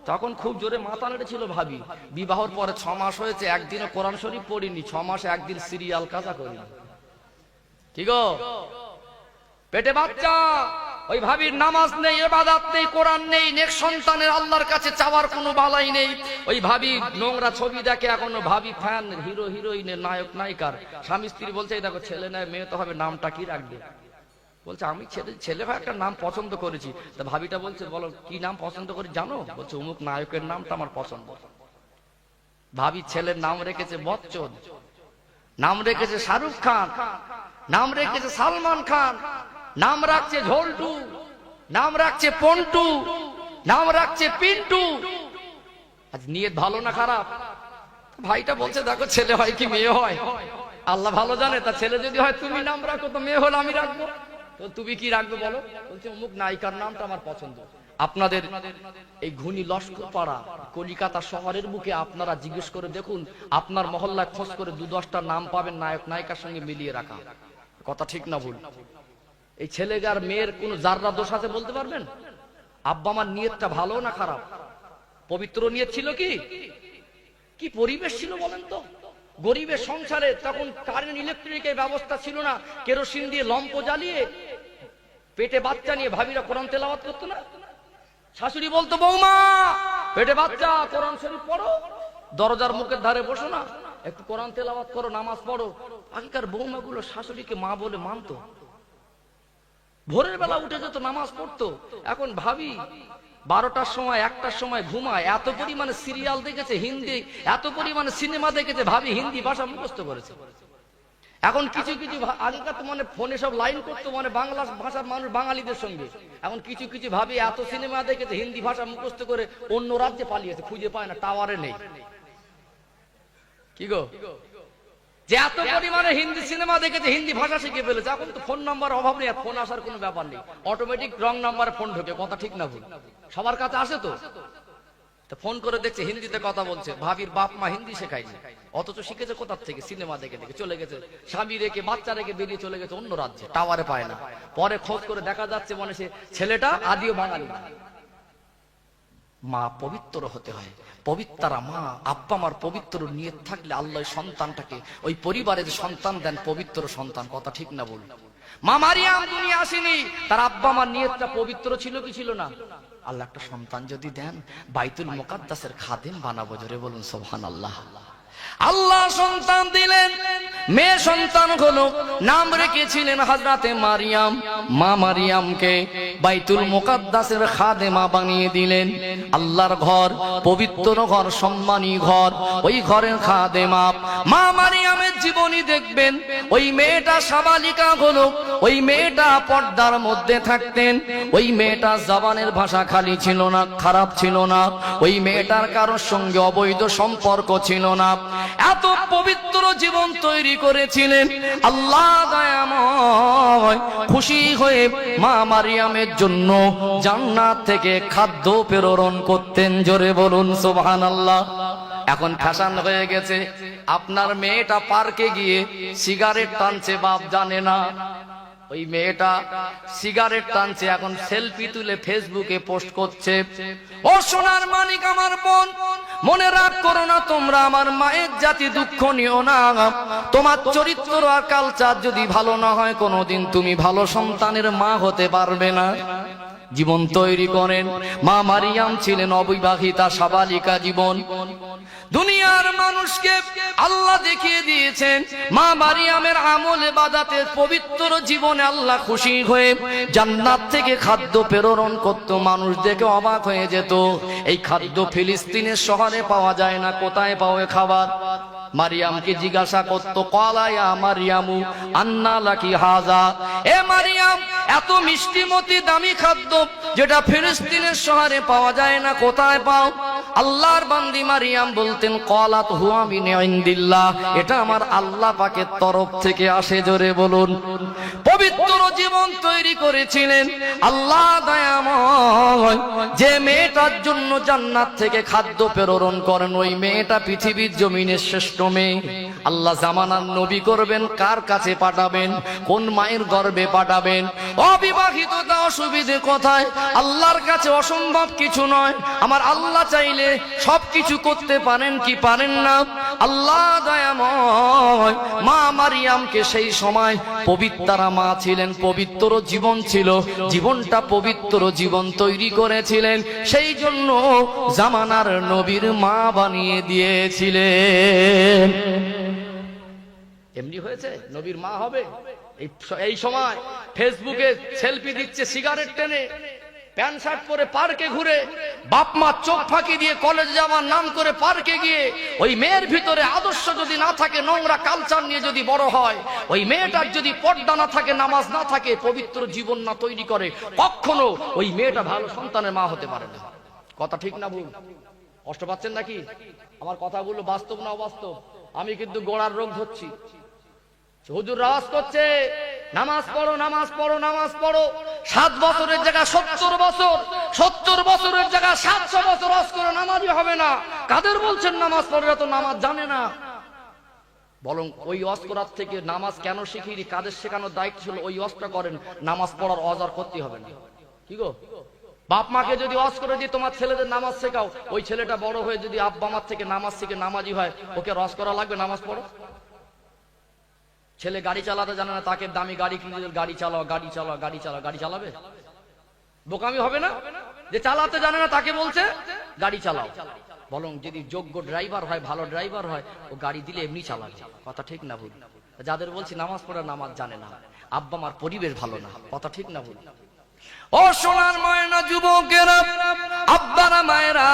A: তখন খুব জোরে মাথা নেড়েছিল ভাবি। বিবাহর পরে 6 মাস হয়েছে, একদিনও কোরআন শরীফ পড়িনি। 6 মাসে একদিন সিরিয়াল কাজা করি। কি গো, পেটে বাচ্চা, ওই ভাবির নামাজ নেই, ইবাদত নেই, কোরআন নেই, নেক্সট সন্তানের আল্লাহর কাছে চাওয়ার কোনো বালাই নেই। ওই ভাবি নোংরা ছবি দেখে এখনো। ভাবি ফ্যান হিরো হিরোইনের, নায়ক নায়িকার। স্বামী স্ত্রী বলছে, দেখো ছেলে নয় মেয়ে তো হবে, নামটা কি রাখবে? বলছে আমি ছেলে ভাই একটা নাম পছন্দ করেছি। তা ভাবিটা বলছে, বলো কি নাম পছন্দ করি জানো? বলছে অমুক নায়কের নামটা আমার পছন্দ। ভাবি ছেলের নাম রেখেছে বচ্চন, নাম রেখেছে শাহরুখ খান, নাম রেখেছে সালমান খান, নাম রাখছে ঝোল্টু, নাম রাখছে পন্টু, নাম রাখছে পিন্টু। আজ নিয়ত ভালো না খারাপ? ভাইটা বলছে, দেখো ছেলে হয় কি মেয়ে হয় আল্লাহ ভালো জানে। তা ছেলে যদি হয় তুমি নাম রাখো, তো মেয়ে হলে আমি রাখবো। তো তুমি কি রাখবে বলো? বলছে অমুক নায়িকার নামটা আমার পছন্দ। আপনাদের এই ঘুনি লস্কর পাড়া কলিকাতা শহরের বুকে আপনারা জিজ্ঞেস করে দেখুন, আপনার মহল্লায় খোঁজ করে 2-10টা নাম পাবেন নায়ক নায়িকার সঙ্গে মিলিয়ে রাখা। কথা ঠিক না ভুল? এই ছেলেগার মেয়ের কোন জাররা দোষ আছে বলতে পারবেন? আব্বা আমার নিয়তটা ভালো না খারাপ? পবিত্র নিয়ত ছিল কি? কি পরিবেশ ছিল বলেন তো? গরিবের সংসারে তখন কারেন্ট ইলেকট্রিকের ব্যবস্থা ছিল না। কেরোসিন দিয়ে লম্প জ্বালিয়ে পেটে বাচ্চা নিয়ে ভাবিরা কোরআন তেলাওয়াত করতো না? শাশুড়ি বলতো, বৌমা পেটে বাচ্চা, কোরআন শরীফ পড়ো, দরজার মুখের ধারে বসো না, একটু কোরআন তেলাওয়াত করো, নামাজ পড়ো। আগেকার বৌমাগুলো শাশুড়িকে মা বলে মানতো। ভোরের বেলা উঠে যেত, নামাজ পড়তো। এখন ভাবি 12টার সময় 1টার সময় ঘুমায়। এত পরিমাণে সিরিয়াল দেখেছে হিন্দি, এত পরিমাণে সিনেমা দেখেছে, ভাবি হিন্দি ভাষা মুখস্থ করেছে। এখন কিছু কিছু আগেকার তো মানে ফোনে সব লাইন করতো, মানে বাংলা ভাষার মানুষ বাঙালিদের সঙ্গে। এখন কিছু কিছু ভাবি এত সিনেমা দেখেছে, হিন্দি ভাষা মুখস্থ করে অন্য রাজ্যে পালিয়েছে, খুঁজে পায় না, টাওয়ারে নেই। কি গো, যে এত পরিমাণে হিন্দি সিনেমা দেখেছে, হিন্দি ভাষা শিখে ফেলেছে। এখন তো ফোন নাম্বার অভাব নেই, ফোন আসার কোনো ব্যাপার নেই, অটোমেটিক রং নাম্বারে ফোন ঢোকে। কথা ঠিক না ভুল? সবার কাছে আসে তো। ফোন করে দেখছে হিন্দিতে কথা বলছে। ভাবির বাপ মা হিন্দি শেখায়নি, অথচ শিখেছে কোথা থেকে? সিনেমা দেখে দেখে। চলে গেছে স্বামী রেখে, বাচ্চা রেখে বেরিয়ে চলে গেছে অন্য রাজ্যে, টাওয়ারে পায় না। পরে খোঁজ করে দেখা যাচ্ছে মানে সে ছেলেটা আদিও বাঙালি। মা পবিত্র হতে হয়, পবিত্রা মা। আব্বা মার পবিত্র নিয়ত থাকলে আল্লাহ সন্তানটাকে, ওই পরিবারের সন্তান দেন পবিত্র সন্তান। কথা ঠিক না বল? মা মারিয়াম দুনিয়া আসেনি, তার আব্বা মার নিয়তটা পবিত্র ছিল কি ছিল না? আল্লাহ একটা সন্তান যদি দেন, বাইতুল মুকাদ্দাসের খাদেম বানাবো। জোরে বলুন সুবহানাল্লাহ। আল্লাহ সন্তান দিলেন, মেয়ে সন্তান হলো, নাম রেখেছিলেন হযরতে মারিয়াম। মা মারিয়ামকে বাইতুল মুকাদ্দাসের খাদেমা বানিয়ে দিলেন। আল্লাহর ঘর, পবিত্র ঘর, সম্মানী ঘর, ওই ঘরের খাদেমা মা মারিয়ামের জীবনী দেখবেন। ওই মেয়েটা সাবালিকা হলো, ওই মেয়েটা পর্দার মধ্যে থাকতেন। ওই মেয়েটা জবানের ভাষা খালি ছিল না, খারাপ ছিল না। ওই মেয়েটার কারোর সঙ্গে অবৈধ সম্পর্ক ছিল না। এত পবিত্র জীবন তৈরি করেছিলেন আল্লাহ দয়াময়। খুশি হয়ে মা মারিয়ামের জন্য জান্নাত থেকে খাদ্য প্রেরণ করতেন। জোরে বলুন সুবহানাল্লাহ। এখন ফ্যাশন হয়ে গেছে, আপনার মেয়েটা পার্কে গিয়ে সিগারেট টানছে, বাপ জানে না। ওই মেয়েটা সিগারেট টানছে, এখন সেলফি তুলে ফেসবুকে পোস্ট করছে। ও সোনার মানিক আমার বোন, মনে রাখ করো না তোমরা, আমার মায়ের জাতি দুঃখ নিও না। তোমার চরিত্র আর কালচার যদি ভালো না হয়, কোনোদিন তুমি ভালো সন্তানের মা হতে পারবে না। জীবন তৈরি করেন। মা মারিয়াম ছিলেন অবিবাহিতা সাবালিকা জীবন। দুনিয়ার মানুষকে আল্লাহ দেখিয়ে দিয়েছেন মা মারিয়ামের আমল ইবাদতে পবিত্র জীবনে আল্লাহ খুশি হয়ে জান্নাত থেকে খাদ্য প্রেরণ করত। মানুষ দেখে অবাক হয়ে যেত, এই খাদ্য ফিলিস্তিনের শহরে পাওয়া যায় না, কোথায় পাওয়া খাবার? মারিয়ামকে জিজ্ঞাসা করতো, ক্বালা ইয়া মারিয়ামু আন্না লাকি হাযা, এ মারিয়াম এত মিষ্টিমতি দামি খাদ্য যেটা ফিলিস্তিনের শহরে পাওয়া যায় না, কোথায় পাও? আল্লাহর বান্দি মারিয়াম বলতেন, ক্বালাত হুয়া মিন ইনদিল্লাহ, এটা আমার আল্লাহ পাকের তরফ থেকে আসে। জোরে বলুন। পবিত্র জীবন তৈরি করেছিলেন আল্লাহ দয়াময়। যে মেয়েটার জন্য জান্নাত থেকে খাদ্য প্রেরণ করেন, ওই মেয়েটা পৃথিবীর জমিনের শ্রেষ্ঠ মেয়ে। আল্লাহ জামানার নবী করবেন, কার কাছে পাঠাবেন? কোন মায়ের গর্ভে পাঠাবেন? অবিবাহিততা অসুবিধে কোথায়? আল্লাহর কাছে অসম্ভব কিছু নয়। আমার আল্লাহ চাইলে সবকিছু করতে পারেন কি পারেন না? আল্লাহ দয়াময় মা মারিয়ামকে সেই সময় পবিত্রা মা ছিলেন, পবিত্র জীবন ছিল, জীবনটা পবিত্র জীবন তৈরি করেছিলেন, সেই জন্য জামানার নবীর মা বানিয়ে দিয়েছিলেন। এমনি হয়েছে নবীর মা হবে? এই সময় ফেসবুকে সেলফি দিচ্ছে সিগারেট টেনে, প্যান্ট শার্ট পরে পার্কে ঘুরে, বাপ মা চোখ ফাঁকি দিয়ে কলেজ যাওয়ার নাম করে পার্কে গিয়ে ওই মেয়ের ভিতরে আদর্শ যদি না থাকে, নোংরা কালচার নিয়ে যদি বড় হয়, ওই মেয়েটার যদি পর্দা না থাকে, নামাজ না থাকে, পবিত্র জীবন না তৈরি করে, কখনো ওই মেয়েটা ভালো সন্তানের মা হতে পারে না। কথা ঠিক না ভুল? কষ্ট পাচ্ছেন নাকি? আমার কথাগুলো বাস্তব না অবাস্তব? আমি কিন্তু গোড়ার রোগ ধরছি। হুজুর রাওয়াজ করছে, নামাজ পড়ো, নামাজ পড়ো, নামাজ পড়ো। 7 বছরের জায়গায় 70 বছর, 70 বছরের জায়গায় 700 বছর ওয়াজ করে নামাজই হবে না। কাদের বলছেন নামাজ পড়ে? তো নামাজ জানে না। বরং ওই ওয়াজ করার থেকে নামাজ কেন শিখিনি, কাদের শেখানোর দায়িত্ব ছিল, ওই ওয়াজটা করেন, নামাজ পড়ার ওয়াজ আর করতে হবে না। কি গো, বাপ মাকে যদি ওয়াজ করে দিয়ে তোমার ছেলেদের নামাজ শেখাও, ওই ছেলেটা বড় হয়ে যদি আব্বা মার থেকে নামাজ শিখে নামাজি হয়, ওকে ওয়াজ করা লাগবে? নামাজ পড়ো। ছেলে গাড়ি চালাতে জানে না, তাকে দামি গাড়ি কিনে দিল, গাড়ি চালাও, গাড়ি চালাও, গাড়ি চালাও, গাড়ি চালাবে? বোকামি হবে না? যে চালাতে জানে না তাকে বলছে গাড়ি চালাও। বরং যদি যোগ্য ড্রাইভার হয়, ভালো ড্রাইভার হয়, ও গাড়ি দিলে এমনি চালাবে। কথা ঠিক না ভুল? যাদের বলছি নামাজ পড়া নামাজ জানে না, আব্বা মার পরিবেশ ভালো না। কথা ঠিক না ভুল? ও সোনার ময়না যুবকেরা, আব্বারা মায়েরা,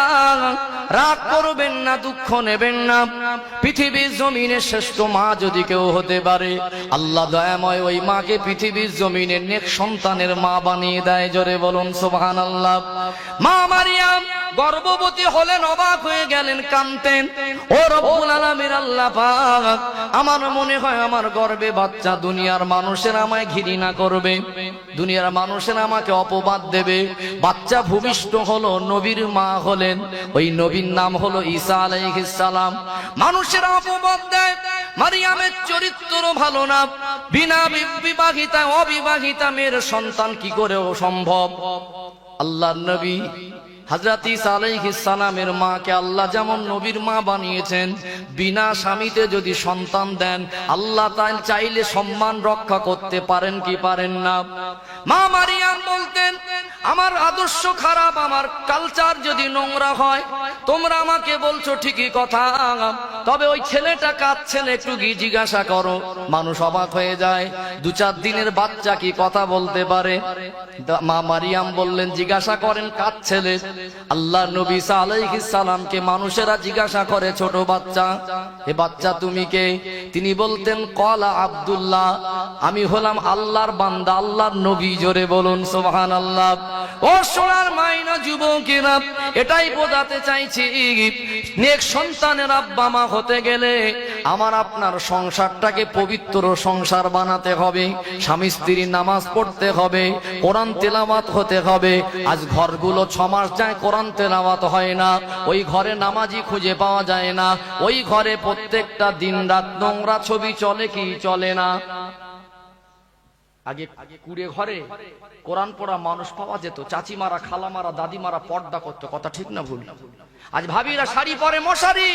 A: রাগ করবেন না, দুঃখ নেবেন না। পৃথিবীর জমিনে শ্রেষ্ঠ মা যদি কেউ হতে পারে, আল্লাহ দয়াময় ওই মাকে পৃথিবীর জমিনে নেক সন্তানের মা বানিয়ে দেয়। জোরে বলুন সুবহানাল্লাহ। মা মারিয়াম গর্ভবতী হলেন, অবাক হয়ে গেলেন, কাঁদতেন। ও রব্বুল আলামিন আল্লাহ পাক, আমার মনে হয় আমার গর্ভে বাচ্চা, দুনিয়ার মানুষের আমায় ঘৃণা করবে, দুনিয়ার মানুষের আমাকে অপবাদ দেবে। বাচ্চা ভূমিষ্ঠ হলো, নবীর মা হলেন, ওই নবীর নাম হলো ঈসা আলাইহিস সালাম। মানুষের অপবাদ দেয়, মারিয়ামের চরিত্র ভালো না, বিনা বিবাহিতা অবিবাহিতা মেয়ের সন্তান কি করে সম্ভব? আল্লাহর নবী হযরত ঈসা আলাইহিস সালামের মাকে আল্লাহ যেমন নবীর মা বানিয়েছেন, বিনা স্বামীতে যদি সন্তান দেন, আল্লাহ তাআলা চাইলে সম্মান রক্ষা করতে পারেন কি পারেন না? মা মারিয়াম বলতেন, আমার আদর্শ খারাপ, আমার কালচার যদি নোংরা হয়, তোমরা আমাকে বলছো ঠিকই কথা, তবে ওই ছেলেটা কার ছেলে একটু গিয়ে জিজ্ঞাসা করো। মানুষ অবাক হয়ে যায়, 2-4 দিনের বাচ্চা কি কথা বলতে পারে? মা মারিয়াম বললেন, জিজ্ঞাসা করেন কার ছেলে। আল্লাহ নবী ঈসা আলাইহিস সালামকে মানুষেরা জিজ্ঞাসা করে, ছোট বাচ্চা, এ বাচ্চা তুমি কে? তিনি বলতেন, ক্বালা আব্দুল্লাহ, আমি হলাম আল্লাহর বান্দা, আল্লাহর নবী। জোরে বলুন সুবহানাল্লাহ। ও সোনার মাইনা যুবকেরা, এটাই বোঝাতে চাইছি, নেক সন্তানের আব্বা মা হতে গেলে আমার আপনার সংসারটাকে পবিত্র সংসার বানাতে হবে, স্বামী স্ত্রীর নামাজ পড়তে হবে, কোরআন তেলাওয়াত হতে হবে। আজ ঘরগুলো 6 মাস যায় কোরআন তেলাওয়াত হয় না, ওই ঘরে নামাজি খুঁজে পাওয়া যায় না, ওই ঘরে প্রত্যেকটা দিন রাত নোংরা ছবি চলে কি চলে না? আগে কুড়ে ঘরে কোরআন পড়া মানুষ পাওয়া যেত, চাচিমারা, খালামারা, দাদিমারা পর্দা করতো। কথা ঠিক না ভুল? আজ ভাবিরা শাড়ি পরে, মশারি,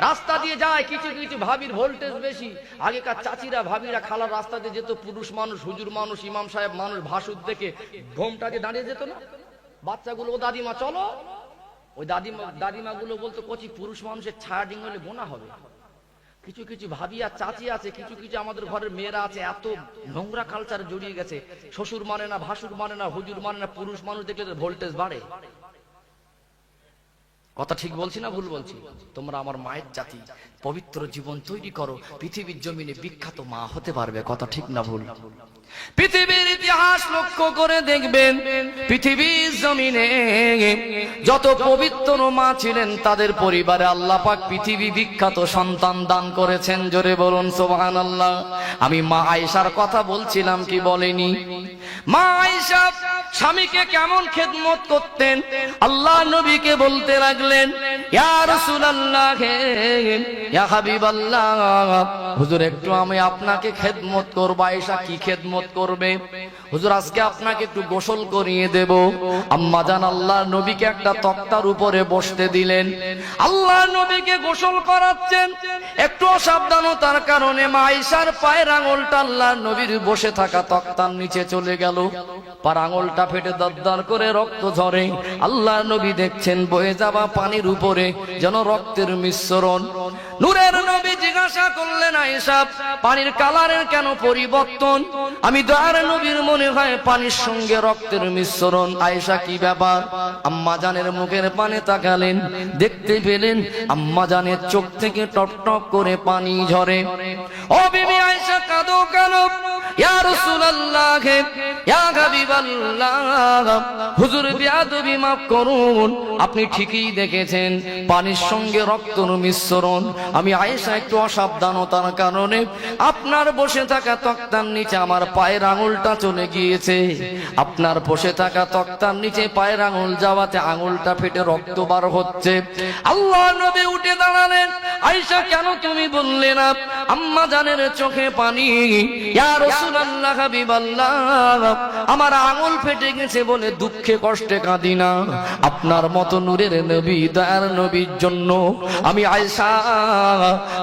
A: রাস্তা দিয়ে যায়। কিছু কিছু ভাবির ভোল্টেজ বেশি। আগেকার চাচিরা, ভাবিরা, খালার রাস্তা দিয়ে যেত, পুরুষ মানুষ, হুজুর মানুষ, ইমাম সাহেব মানুষ, ভাসুর দেখে ঘোমটা দিয়ে দাঁড়িয়ে যেত না। বাচ্চাগুলো, ও দাদিমা চলো, ওই দাদিমা গুলো বলতো, কচি পুরুষ মানুষের ছায়া ডিং হলে গোনা হবে। কিছু কিছু ভাবি আর চাচি আছে, কিছু কিছু আমাদের ঘরের মেয়েরা আছে, এত নোংরা কালচারে জড়িয়ে গেছে, শ্বশুর মানে না, ভাসুর মানে না, হুজুর মানে না, পুরুষ মানুষ দেখলে ভোল্টেজ বাড়ে। কথা ঠিক বলছি না ভুল বলছি? তোমরা আমার মায়ের জাতি, পবিত্র জীবন তৈরি করো, পৃথিবীর জমিনে বিখ্যাত মা হতে পারবে। কথা ঠিক না ভুল? পৃথিবীর ইতিহাস লক্ষ্য করে দেখবেন, পৃথিবীর জমিনে যত পবিত্র মা ছিলেন তাদের পরিবারে আল্লাহ পাক পৃথিবী বিখ্যাত সন্তান দান করেছেন। জোরে বলুন সুবহানাল্লাহ। আমি মা আয়েশার কথা বলছিলাম, কি বলেনি? মা আয়েশা স্বামীকে কেমন খেদমত করতেন, আল্লাহ নবীকে বলতে লাগলেন, ইয়া রাসূলুল্লাহ, ইয়া হাবিবাল্লাহ, হুজুর একটু আমি আপনাকে খেদমত করব। আয়েশা, কি খেদমত করবে? হুজুর আজকে আপনাকে একটু গোসল করিয়ে দেব। আম্মা জান আল্লাহ নবীকে একটা তক্তার উপরে বসতে দিলেন, আল্লাহ নবীকে গোসল করাচ্ছেন। একটু অসাবধানতার কারণে মা আয়েশার পায়ের আঙুলটা আল্লাহ নবীর বসে থাকা তক্তার নিচে চলে গেল। পার আঙুলটা ফেটে দরদর করে রক্ত ঝরে। আল্লাহ নবী দেখছেন বয়ে যাওয়া পানির উপরে যেন রক্তের মিশ্রণ। নূরের নবী জিজ্ঞাসা করলেন, আয়েশা পানির কালারের কেন পরিবর্তন? আমি দয়ার নবীর মনে হয় পানির সঙ্গে রক্তের মিশ্রণ। আয়েশা কি ব্যাপার? আম্মা জানের মুখের পানে তাকালেন, দেখতে পেলেন আম্মা জানের চোখ থেকে টপ টপ করে পানি ঝরে। ও বিবি আয়েশা, কাঁদো কেন? ইয়া রাসূলুল্লাহ, ইয়া হাবিবাল্লাহ, হুজুর বিয়াদবি মাফ করুন, আপনি ঠিকই দেখেছেন পানির সঙ্গে রক্তের মিশ্রণ। আমি আয়েশা একটু অসাবধানতার কারণে আপনার বসে থাকা তক্তার নিচে আমার পায়ের আঙুলটা চলে গিয়েছে। আপনার বসে থাকা তক্তার নিচে পায়ের আঙুল যাওয়াতে আঙুলটা ফেটে রক্ত বার হচ্ছে। আল্লাহ নবী উঠে দাঁড়ালেন, আয়েশা কেন তুমি বললে না আম্মা জানের চোখে পানি? ইয়া রাসূলুল্লাহ, হাবিবাল্লাহ, আমার আঙুল ফেটে গেছে বলে দুঃখে কষ্টে কাঁদি না। আপনার মতো নূরের নবী, দয়ার নবীর জন্য আমি আয়েশা,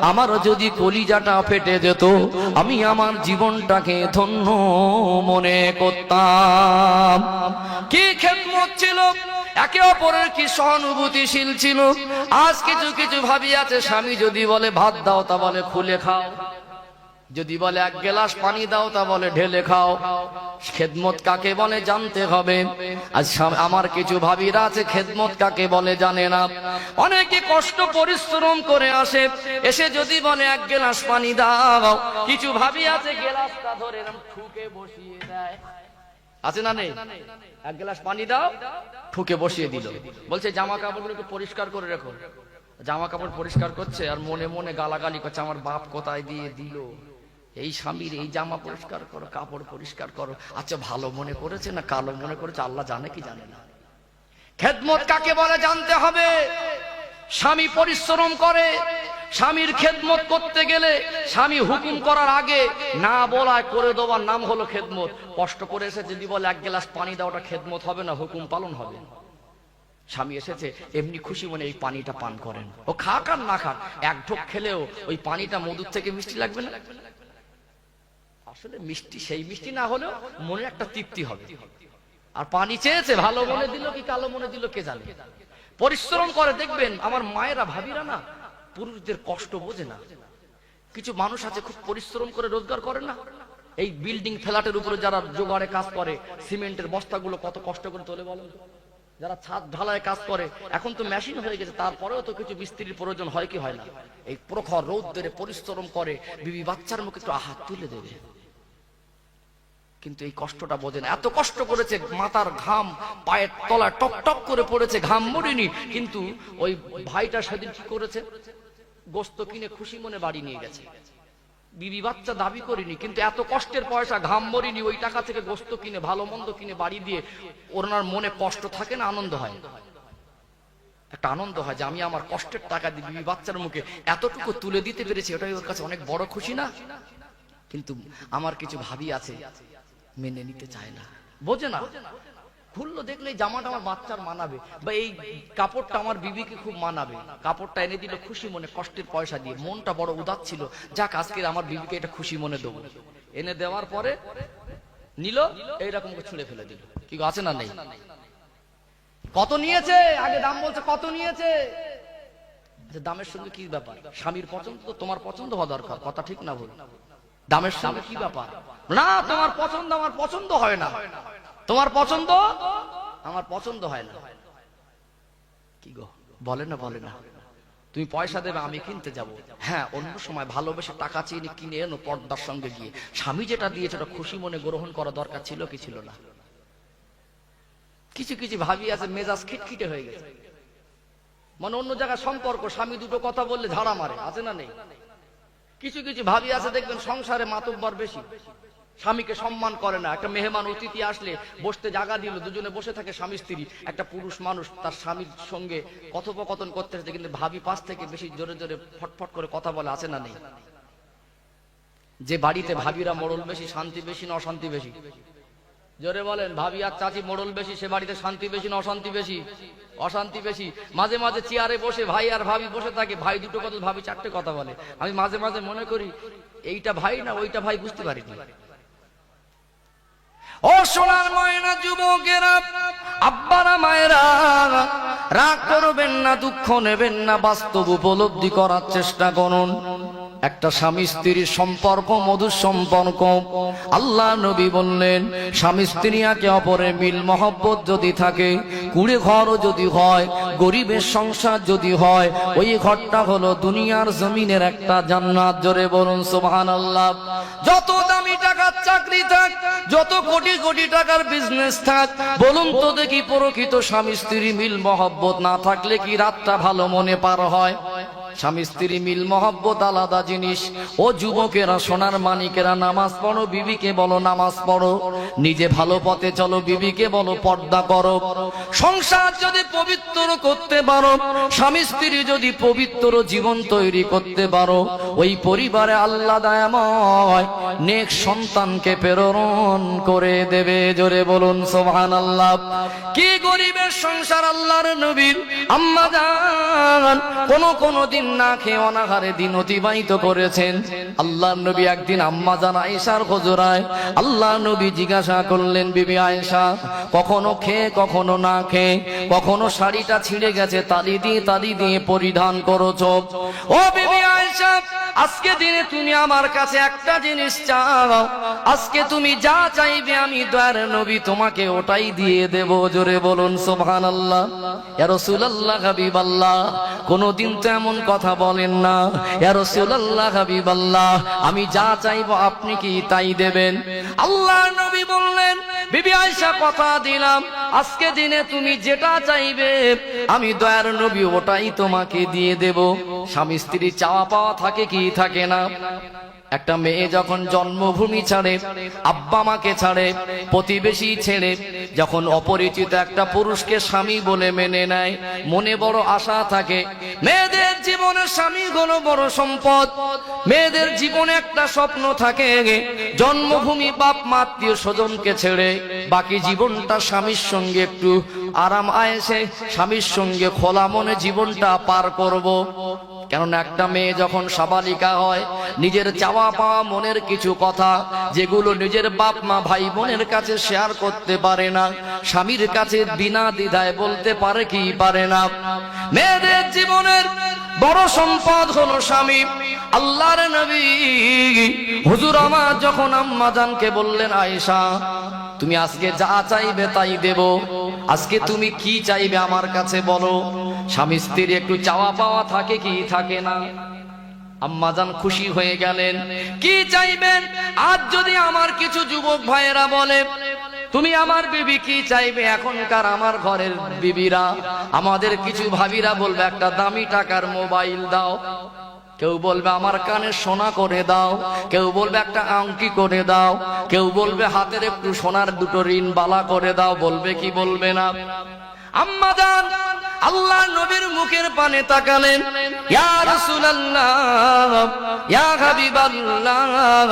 A: আমার যদি কলিজাটা ফেটে যেত আমি আমার জীবনটাকে ধন্য মনে করতাম। কি খেদমত ছিল, একে অপরের কি সহানুভূতিশীল ছিল। আজ কিছু কিছু ভাবি আছে, স্বামী যদি বলে ভাত দাও তা বলে খুলে খাও, যদি বলে এক গ্লাস পানি দাও তা বলে ঢেলে খাও। খেদমত কাকে বলে জানতে হবে। আজ আমার কিছু ভাবিরা আছে খেদমত কাকে বলে জানে না। অনেকে কষ্ট পরিশ্রম করে আসে, এসে যদি বলে এক গ্লাস পানি দাও, কিছু ভাবি আছে গ্লাসটা ধরে এরকম ঠুকে বসিয়ে দেয়। আছে না নেই? এক গ্লাস পানি দাও, ঠুকে বসিয়ে দিল। বলছে জামা কাপড়গুলোকে পরিষ্কার করে রাখো। জামা কাপড় পরিষ্কার করছে আর মনে মনে গালাগালি করছে, আমার বাপ কোথায় দিয়ে দিল এই স্বামীর এই জামা পরিষ্কার করো, কাপড় পরিষ্কার করো। আচ্ছা ভালো মনে করেছে না কালো মনে করেছে আল্লাহ জানে কি জানে না। খেদমত কাকে বলে জানতে হবে। স্বামী পরিশ্রম করে, স্বামীর খেদমত করতে গেলে স্বামী হুকুম করার আগে না বলায় করে দেওয়ার নাম হলো খেদমত। কষ্ট করে এসে যদি বলে এক গ্লাস পানি দাও, ওটা খেদমত হবে না, হুকুম পালন হবে। স্বামী এসেছে এমনি খুশি মনে এই পানিটা পান করেন, ও খাক আর না খাক, এক ঢোক খেলেও ওই পানিটা মধুর থেকে মিষ্টি লাগবে না? আসলে মিষ্টি, সেই মিষ্টি না হলেও মনে একটা তৃপ্তি হবে। আর পানি চেয়েছে, ভালো মনে দিল কি কালো মনে দিল কে জানে। পরিশ্রম করে দেখবেন আমার মায়েরা, ভাবিরা না পুরুষদের কষ্ট বোঝে না। কিছু মানুষ আছে খুব পরিশ্রম করে রোজগার করে না, এই বিল্ডিং ফ্ল্যাটের উপরে যারা জোগাড়ে কাজ করে, সিমেন্টের বস্তাগুলো কত কষ্ট করে তোলে বলেন। যারা ছাদ ঢালায় কাজ করে, এখন তো মেশিন হয়ে গেছে, তারপরেও তো কিছু মিস্ত্রির প্রয়োজন হয় কি হয় না? এই প্রখর রৌদ্রে পরিশ্রম করে বিবি বাচ্চার মুখে একটু হাত তুলে দেবে, কিন্তু এই কষ্টটা বোঝে না। এত কষ্ট করেছে, মাথার ঘাম পায়ের তলায় টপ টপ করে পড়েছে, ঘাম মরিনি, কিন্তু ওই ভাইটা সেদিন কি করেছে, গোস্ত কিনে খুশি মনে বাড়ি নিয়ে গেছে। বিবি বাচ্চা দাবি করিনি, কিন্তু এত কষ্টের পয়সা, ঘাম মরিনি, ওই টাকা থেকে গোস্ত কিনে ভালো মন্দ কিনে বাড়ি দিয়ে ওনার মনে কষ্ট থাকে না, আনন্দ হয়, একটা আনন্দ হয় যে আমি আমার কষ্টের টাকা দিয়ে বিবি বাচ্চার মুখে এতটুকু তুলে দিতে পেরেছি, ওটাই ওর কাছে অনেক বড় খুশি না? কিন্তু আমার কিছু ভাবি আছে মেনে নিতে চায় না, বোঝে না। খুললো দেখলে জামাটা আমার বাচ্চার মানাবে, বা এই কাপড়টা আমার বিবিকে খুব মানাবে, কাপড়টা এনে দিল খুশি মনে, কষ্টের পয়সা দিয়ে, মনটা বড় উদাস ছিল, যাক আজকে আমার বিবিকে এটা খুশি মনে দেবো। এনে দেওয়ার পরে নিল, এইরকম ছুঁড়ে ফেলে দিল। কি আছে না নেই? কত নিয়েছে? আগে দাম বলছে, কত নিয়েছে? দামের সঙ্গে কি ব্যাপার? স্বামীর পছন্দ তো তোমার পছন্দ হওয়া দরকার, কথা ঠিক না ভুল? দামের সঙ্গে কি ব্যাপার? না, তোমার পছন্দ আমার পছন্দ হয় না, তোমার পছন্দ আমার পছন্দ হয় না। কি গো, বলে না বলে না, তুমি পয়সা দেবে আমি কিনতে যাব। হ্যাঁ, অন্য সময় ভালোবেসে টাকা চেয়ে কিনে এনো পর্দার সঙ্গে গিয়ে, স্বামী যেটা দিয়েছে ওটা খুশি মনে গ্রহণ করা দরকার ছিল কি ছিল না? কিছু কিছু ভাবি আছে মেজাজ খিটখিটে হয়ে গেছে, মানে অন্য জায়গায় সম্পর্ক, স্বামী দুটো কথা বললে ঝাড়া মারে, আছে না নেই? কিছু কিছু ভাবি আছে দেখবেন সংসারে মাতব্বর বেশি, স্বামীকে সম্মান করে না। একটা মেহমান অতিথি আসলে বসতে জায়গা দিল, দুজনে বসে থাকে স্বামী স্ত্রী, একটা পুরুষ মানুষ তার স্বামীর সঙ্গে কথোপকথন করতে হচ্ছে, কিন্তু ভাবি পাশ থেকে বেশি জোরে জোরে ফটফট করে কথা বলে, আছে না নেই? যে বাড়িতে ভাবিরা মোড়ল বেশি, শান্তি বেশি না অশান্তি বেশি? জোরে বলেন, ভাবি আর চাচি মোড়ল বেশি, সে বাড়িতে শান্তি বেশি না অশান্তি বেশি? অশান্তি বেশি। মাঝে মাঝে চেয়ারে বসে ভাই আর ভাবি বসে থাকে, ভাই দুটো কথা, ভাবি চারটে কথা বলে। আমি মাঝে মাঝে মনে করি এইটা ভাই না ওইটা ভাই, বুঝতে পারিনি। ও সোনার ময়না যুবকেরা, আব্বারা মায়েরা, রাগ করবেন না, দুঃখ নেবেন না, বাস্তব উপলব্ধি করার চেষ্টা করুন। একটা স্বামী স্ত্রীর সম্পর্ক মধুর সম্পর্ক। আল্লাহ নবী বললেন, স্বামী স্ত্রী একে অপরের মিল মহব্বত যদি থাকে, কুড়ে ঘরও যদি হয়, গরিবের সংসার যদি হয়, ওই ঘরটা হলো দুনিয়ার জমিনের একটা জান্নাত। জোরে বলুন সুবহানাল্লাহ। যত দামি টাকার চাকরি থাক, যত কোটি কোটি টাকার বিজনেস থাক, বলুন তো দেখি প্রকৃত স্বামী স্ত্রী মিল মহব্বত না থাকলে কি রাতটা ভালো মনে পার হয়? স্বামী স্ত্রী মিল মহব্বত আলাদা জিনিস। ও যুবকেরা, সোনার মানিকেরা, নামাজ পড়ো, বিবিকে বলো নামাজ পড়ো। নিজে ভালো পথে চলো, বিবিকে বলো পর্দা করো। সংসার যদি পবিত্র করতে পারো, স্বামী স্ত্রী যদি পবিত্র জীবন তৈরি করতে পারো, ওই পরিবারে আল্লাহ দয়াময় নেক সন্তানকে প্রেরণ করে দেবে। জোরে বলুন সুবহানাল্লাহ। কি গরিবের সংসার আল্লাহর নবীর আম্মা জান কোন দিন না খেয়ে অনাহারে দিন অতিবাহিত করেছেন। আল্লাহর নবী একদিন আম্মা জান আয়েশার হুজুরায় আল্লাহর নবী জিজ্ঞাসা করলেন, বিবি আয়েশা, কখনো খেয়ে কখনো না খেয়ে, কখনো শাড়িটা ছিঁড়ে গেছে তালি দিয়ে পরিধান করেছো। ও বিবি আয়েশা, আজকে দিনে তুমি আমার কাছে একটা জিনিস চাও, আজকে তুমি যা চাইবে আমি দয়ার নবী তোমাকে ওটাই দিয়ে দেব। জোরে বলুন সুবহানাল্লাহ। ইয়া রাসূলুল্লাহ, হাবিবাল্লাহ, কোনদিন তো এমন কথা বলেন না। ইয়া রাসূলুল্লাহ, হাবিবাল্লাহ, আমি যা চাইবো আপনি কি তাই দেবেন? আল্লাহর নবী বললেন, বিবি আয়েশা, কথা দিলাম আজকে দিনে তুমি যেটা চাইবে আমি দয়ার নবী ওটাই তোমাকে দিয়ে দেব। স্বামী স্ত্রী চাওয়া পাওয়া থাকে কি থাকে না? একটা মেয়ে যখন জন্মভূমি ছাড়ে, আব্বা মাকে ছাড়ে, প্রতিবেশী ছেড়ে যখন অপরিচিত একটা পুরুষকে স্বামী বলে মেনে নেয়, মনে বড় আশা থাকে। মেয়েদের জীবনে স্বামী হলো বড় সম্পদ। মেয়েদের জীবনে একটা স্বপ্ন থাকে, জন্মভূমি বাপ মা আত্মীয় স্বজনকে ছেড়ে বাকি জীবনটা স্বামীর সঙ্গে একটু আরাম আয়েসে স্বামীর সঙ্গে খোলা মনে জীবনটা পার করব। কেননা একটা মেয়ে যখন সাবালিকা হয়, নিজের চাওয়া পাওয়া মনের কিছু কথা যেগুলো নিজের বাপ মা ভাই বোনের কাছে শেয়ার করতে পারে না, স্বামীর কাছে বিনা দ্বিধায় বলতে পারে কি পারে না। মেয়েদের জীবনের বড় সম্পদ হলো স্বামী। আল্লাহর নবী হুজুর আমার যখন আম্মা জানকে বললেন, আয়েশা, তুমি আজকে যা চাইবে তাই দেব, আজকে তুমি কি চাইবে আমার কাছে বলো। স্বামী স্ত্রীর একটু চাওয়া পাওয়া থাকে কি থাকে না? আম্মা জান খুশি হয়ে গেলেন। কি চাইবেন? আজ যদি আমার কিছু যুবক ভাইয়েরা বলে, তুমি আমার বিবি কি চাইবে? এখনকার আমার ঘরের বিবিরা, আমাদের কিছু ভাবিরা বলবে একটা দামি টাকার মোবাইল দাও, কেউ বলবে আমার কানে সোনা করে দাও, কেউ বলবে একটা আংটি করে দাও, কেউ বলবে হাতের একটু সোনার দুটো রিং বালা করে দাও। বলবে কি বলবে না? আম্মা জান আল্লাহ নবীর মুখের পানে তাকালেন, ইয়া রাসূলুল্লাহ, ইয়া হাবিবাল্লাহ,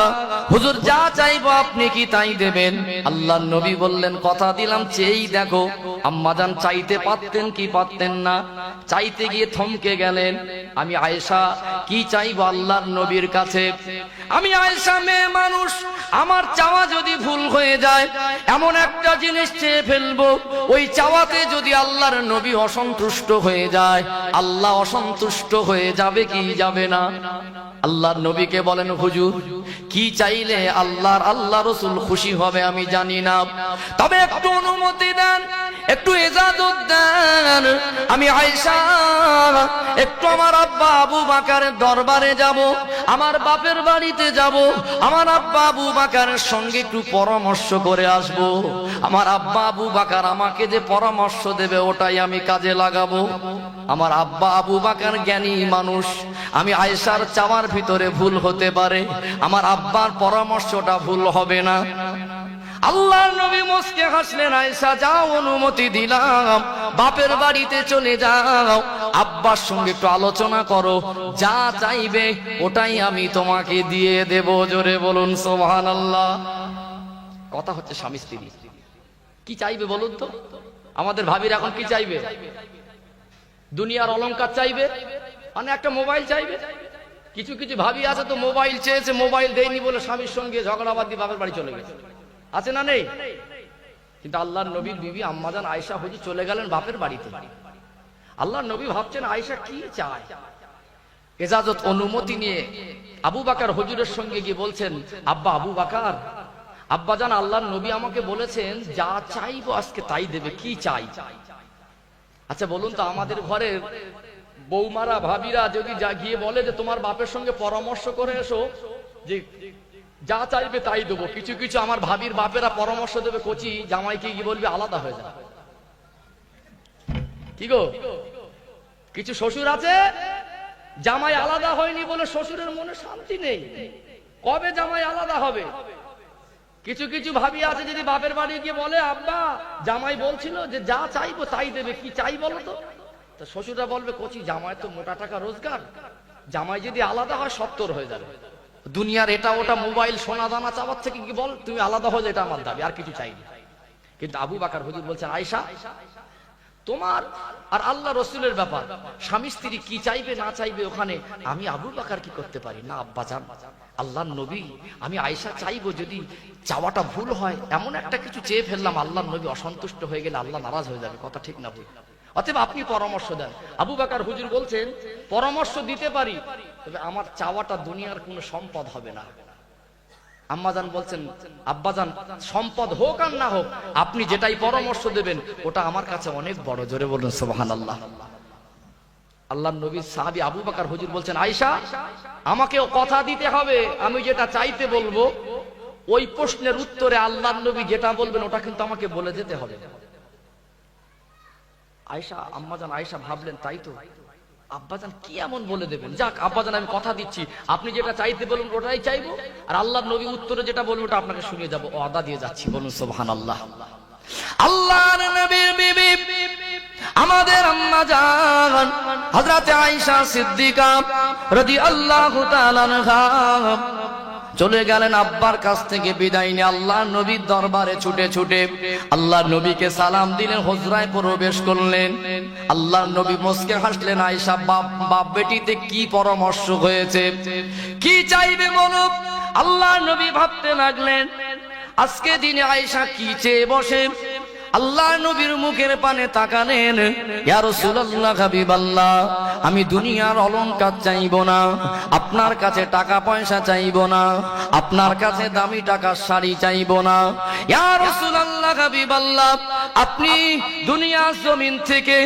A: হুজুর যা চাইবো আপনি কি তাই দেবেন? আল্লাহর নবী বললেন, কথা দিলাম চেয়েই দেখো। আম্মা জান চাইতে পারতেন কি পারতেন না? চাইতে গিয়ে থমকে গেলেন। আমি আয়েশা কি চাইবো আল্লাহর নবীর কাছে? আমি আয়েশা মেয়ে মানুষ, আমার চাওয়া যদি ভুল হয়ে যায়, এমন একটা জিনিস চেয়ে ফেলবো, ওই চাওয়াতে যদি আল্লাহর নবী অসন্তুষ্ট হয়ে যায়, আল্লাহ অসন্তুষ্ট হয়ে যাবে কি যাবে না? আল্লাহর নবীকে বলেন, হুজুর কি চাইলে আল্লাহ রাসূল খুশি হবে আমি জানি না, তবে একটু অনুমতি দেন, একটু ইজাজত দেন, আমি আয়েশা একটু আমার আব্বা আবু বকরের দরবারে যাব, আমার বাপের বাড়িতে যাব, আমার আব্বা আবু বকরের সঙ্গে একটু পরামর্শ করে আসব। আমার আব্বা আবু বকর আমাকে যে পরামর্শ দেবে ওটাই আমি কাজে লাগাবো। আমার আব্বা আবু বকর জ্ঞানী মানুষ, আমি আয়েশার চাওয়ার ভিতরে ভুল হতে পারে, আমার আব্বার পরামর্শটা ভুল হবে না। আল্লাহর নবী মুস্কে হাসলেন, আয়েশা যাও, অনুমতি দিলাম, বাপের বাড়িতে চলে যাও, আব্বার সঙ্গে একটু আলোচনা করো, যা চাইবে ওটাই আমি তোমাকে দিয়ে দেব। জোরে বলুন সুবহানাল্লাহ। কথা হচ্ছে স্বামী স্ত্রী কি চাইবে বলুন তো? আমাদের ভাবিরা এখন কি চাইবে? দুনিয়ার অলংকার চাইবে, মানে একটা মোবাইল চাইবে। কিছু কিছু ভাবি আছে তো মোবাইল চেয়েছে, মোবাইল দেয়নি বলে স্বামীর সঙ্গে ঝগড়াবাদ দিয়ে বাপের বাড়ি চলে গেছে, আছে না নেই? কিন্তু আল্লাহর নবীর বিবি আম্মাজান আয়েশা হুজুর চলে গেলেন বাপের বাড়িতে। আল্লাহর নবী ভাবছেন আয়েশা কি চায়। ইজাজত অনুমতি নিয়ে আবু বকর হুজুরের সঙ্গে গিয়ে বলছেন, আব্বা আবু বকর, আব্বাজান আল্লাহর নবী আমাকে বলেছেন যা চাইবো আজকে তাই দেবে, কি চাই? আচ্ছা বলুন তো, আমাদের ঘরের বৌমারা ভাবিরা যদি যা গিয়ে বলে যে তোমার বাপের সঙ্গে পরামর্শ করে এসো, যে যা চাইবে তাই দেবো, কিছু কিছু আমার ভাবির বাপেরা পরামর্শ দেবে কচি জামাইকে গিয়ে বলবে আলাদা হয়ে যায়। কি গো, কিছু শ্বশুর আছে জামাই আলাদা হয়নি বলে শ্বশুরের মনে শান্তি নেই, কবে জামাই আলাদা হবে। কিছু কিছু ভাবি আছে যদি বাপের বাড়ি গিয়ে বলে আব্বা জামাই বলছিল যে যা চাইবো তাই দেবে, কি চাই বলো তো? তো শ্বশুররা বলবে কচি জামাই তো মোটা টাকা রোজগার, জামাই যদি আলাদা হয় 70 হয়ে যাবে। দুনিয়ার এটা ওটা মোবাইল সোনা দানা চাওয়ার থেকে কি বল তুমি আলাদা হলে এটা আমার দাবি, আর কিছু চাইনি। কিন্তু আবু বকর হুজুর বলছেন আয়েশা তোমার আর আল্লাহ রসুলের ব্যাপার, স্বামী স্ত্রী কি চাইবে না চাইবে ওখানে আমি আবু বকর কি করতে পারি না। আব্বা জান আল্লাহর নবী, আমি আয়েশা চাইবো যদি চাওয়াটা ভুল হয়, এমন একটা কিছু চেয়ে ফেললাম আল্লাহর নবী অসন্তুষ্ট হয়ে গেলে আল্লাহ নারাজ হয়ে যাবে, কথা ঠিক না ভুল? অতএব আপনি পরামর্শ দেন। আবু বকর হুজুর বলছেন পরামর্শ দিতে পারি, তবে আমার চাওয়াটা দুনিয়ার কোনো সম্পদ হবে না। আম্মাজান বলছেন আব্বাজান সম্পদ হোক আর না হোক আপনি যেটাই পরামর্শ দেবেন ওটা আমার কাছে অনেক বড়। জোরে বলুন সুবহানাল্লাহ। আল্লাহর নবীর সাহাবী আবু বকর হুজুর বলছেন আয়েশা আমাকেও কথা দিতে হবে, আমি যেটা চাইতে বলবো ওই প্রশ্নের উত্তরে আল্লাহর নবী যেটা বলবেন ওটা কিন্তু আমাকে বলে যেতে হবে। আয়েশা আম্মাজান আয়েশা ভাবলেন তাই তো, আব্বাজান কি এমন বলে দেবেন, যাক আব্বাজান আমি কথা দিচ্ছি আপনি যেটা চাইতে বলুন ওটাই চাইবো, আর আল্লাহর নবী উত্তরে যেটা বলবো ওটা আপনাকে শুনিয়ে যাবো। ও আদা দিয়ে যাচ্ছি, বলুন সুবহানাল্লাহ। আল্লাহর নবীর বিবি আমাদের আম্মা জান হযরত আয়েশা সিদ্দিকা রাদিয়াল্লাহু তাআলা আনহা চলে গেলেন আব্বার কাছ থেকে বিদায় নিয়ে আল্লাহর নবীর দরবারে ছুটে ছুটে আল্লাহর নবীকে সালাম দিলেন, হুজরায় প্রবেশ করলেন। আল্লাহর নবী মুস্কে হাসলেন, আয়েশা বাপ বেটিতে কি পরামর্শ হয়েছে, কি চাইবে বলো? আল্লাহর নবী ভাবতে লাগলেন আজকে দিনে আয়েশা কি চেয়ে বসে। আল্লাহর নবীর মুখের পানে তাকালেন, ইয়া রাসূলুল্লাহ হাবিবাল্লাহ আমি দুনিয়ার অলংকার চাইবো না, আপনার কাছে টাকা পয়সা চাইবো না, আপনার কাছে দামি টাকার শাড়ি চাইবো না। ইয়া রাসূলুল্লাহ হাবিবাল্লাহ আপনি দুনিয়ার জমিন থেকে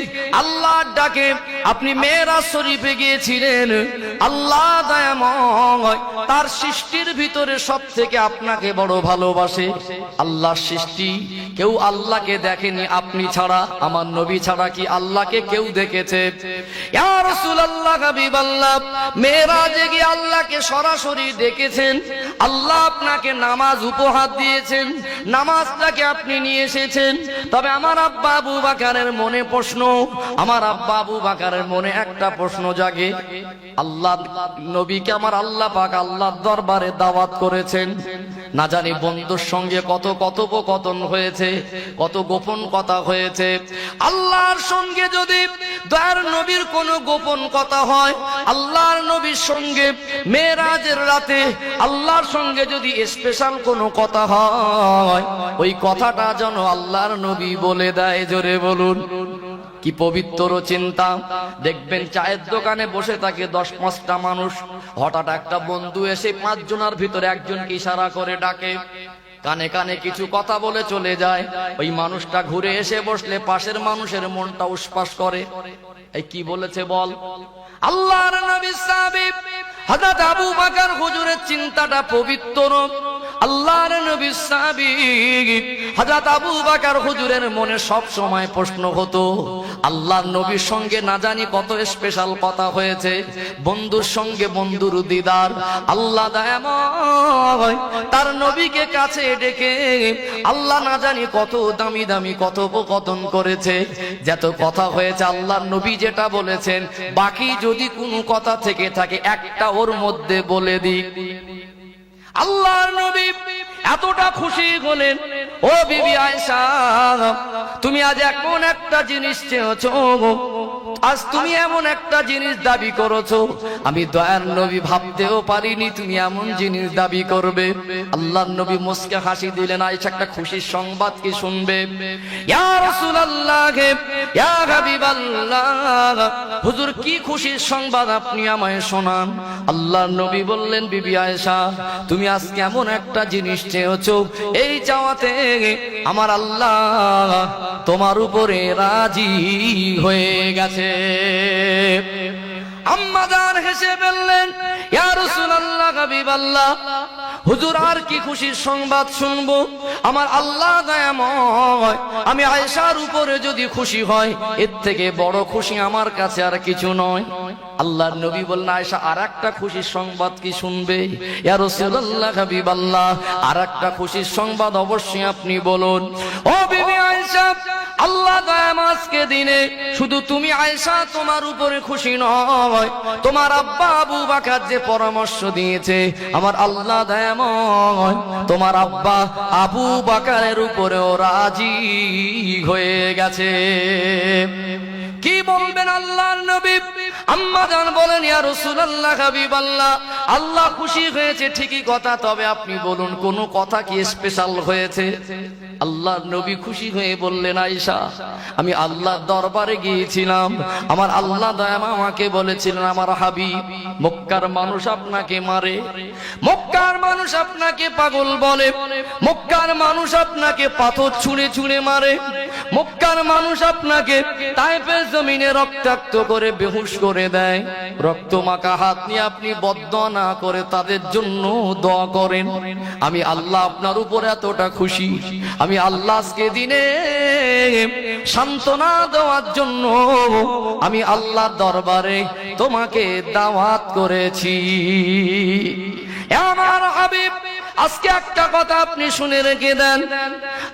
A: আল্লাহর ডাকে আপনি মেরাজ শরীফে গিয়েছিলেন, আল্লাহ দয়াময় তার সৃষ্টির ভিতরে সবথেকে আপনাকে বড় ভালোবাসে। আল্লাহর সৃষ্টি কেউ আল্লাহকে দেখেনি আপনি ছাড়া, আমার নবী ছাড়া কি আল্লাহকে কেউ দেখেছে? ইয়া রাসূলুল্লাহ হাবিবাল্লাহ মেরাজে গিয়ে আল্লাহকে সরাসরি দেখেছেন, আল্লাহ আপনাকে নামাজ উপহার দিয়েছেন, নামাজটাকে আপনি নিয়ে এসেছেন। তবে আমার আব্বা আবু বকরের মনে প্রশ্ন, আমার আব্বা আবু বকরের মনে একটা প্রশ্ন জাগে, আল্লাহ নবীকে আমার আল্লাহ পাক আল্লাহর দরবারে দাওয়াত করেছেন, না জানি বন্ধুর সঙ্গে কত কথোপকথন হয়েছে, কত গোপন কথা হয়েছে। আল্লাহর সঙ্গে যদি দয়ার নবীর কোনো গোপন কথা হয়, আল্লাহর নবীর সঙ্গে মেরাজের রাতে আল্লাহর সঙ্গে যদি স্পেশাল কোনো কথা হয়, ওই কথাটা যেন আল্লাহর নবী বলে দেয়। জোরে বলুন কি পবিত্র চিন্তা। দেখবেন চায়ের দোকানে বসে থাকে 10-5টা মানুষ, হঠাৎ একটা বন্ধু এসে 5 জনের ভিতরে একজনকে ইশারা করে ডাকে, কানে কানে কিছু কথা বলে চলে যায়। ওই মানুষটা ঘুরে এসে বসলে পাশের মানুষের মনটা উসপাস করে, এই কি বলেছে বল। আল্লাহর নবী সাহাবী হযরত আবু বকর হুজুরের চিন্তাটা পবিত্র। আল্লাহর নবী সাহাবী হযরত আবু বকর হুজুরের মনে সব সময় প্রশ্ন হতো, আল্লাহর নবীর সঙ্গে না জানি কত স্পেশাল কথা হয়েছে, বন্ধুর সঙ্গে বন্ধুর দিদার। আল্লাহ দয়াময় তার নবীকে কাছে ডেকে আল্লাহ না জানি কত দামি দামি কথোপকথন করেছে। যত কথা হয়েছে আল্লাহর নবী যেটা বলেছেন, বাকি যদি কোনো কথা থেকে থাকে একটা ওর মধ্যে বলে দিক। আল্লাহর নবী এতটা খুশি হলেন, ও বিবি আয়েশা, তুমি আজ এমন একটা জিনিস চেয়েছো, আজ তুমি এমন একটা জিনিস দাবি করেছো, আমি দয়ার নবী ভাবতেও পারিনি তুমি এমন জিনিস দাবি করবে। আল্লাহর নবী মুস্কে হাসি দিলেন, আয়েশা একটা খুশির সংবাদ কি শুনবে? ইয়া রাসূলুল্লাহ, ইয়া হাবিবাল্লাহ, হুজুর কি খুশির সংবাদ আপনি আমায় শোনান। আল্লাহর নবী বললেন, বিবি আয়েশা, তুমি আজকে এমন একটা জিনিস চেয়েছো, এই চাওয়াতে আমার আল্লাহ তোমার উপরে রাজি হয়ে গেছে। আম্মা জান হেসে বললেন, ইয়া রাসূলুল্লাহ, হাবিবাল্লাহ, হুজুর আর কি খুশির সংবাদ শুনবো? আমার আল্লাহ দয়াময়, আমি আয়েশার উপরে যদি খুশি হয় এর থেকে বড় খুশি আমার কাছে আর কিছু নয়। আল্লাহর নবী বললেন, আয়েশা আর একটা খুশির সংবাদ কি শুনবে? ইয়া রাসূলুল্লাহ, হাবিবাল্লাহ, আর একটা খুশির সংবাদ অবশ্যই আপনি বলুন। ও বিবি আয়েশা, আল্লাহ দয়াময় আজকে দিনে শুধু তুমি আয়েশা তোমার উপরে খুশি নয়, তোমার আব্বা আবু বকর যে পরামর্শ দিয়েছে, আমার আল্লাহ দয়াময় তোমার আব্বা আবু বকরের উপরেও রাজি হয়ে গেছে। কি বলবেন আল্লাহর নবী? আম্মা জান বলেন, ইয়া রাসূলুল্লাহ, হাবিবাল্লাহ, আল্লাহ খুশি হয়েছে ঠিকই কথা, তবে আপনি বলুন কোন কথা কি স্পেশাল হয়েছে? আল্লাহর নবী খুশি হয়ে বললেন, আয়েশা, আমি আল্লাহর দরবারে গিয়েছিলাম, আমার আল্লাহ দয়াময় আমাকে বলেছিলেন, আমার হাবিব, মক্কার মানুষ আপনাকে মারে, মক্কার মানুষ আপনাকে পাগল বলে, মক্কার মানুষ আপনাকে পাথর ছুঁড়ে ছুঁড়ে মারে, মক্কার মানুষ আপনাকে তায়েফের জমিনে রক্তাক্ত করে বেহুশ করে দেয়, রক্ত মাখা হাত নিয়ে আপনি বদদোয়া না করে তাদের জন্য দোয়া করেন। আমি আল্লাহ আপনার উপর এতটা খুশি, আমি আল্লাহ আজকে দিনে সান্ত্বনা দেওয়ার জন্য আমি আল্লাহর দরবারে তোমাকে দাওয়াত করেছি। আমার হাবিব, আজকে একটা কথা আপনি শুনে রেখে দেন,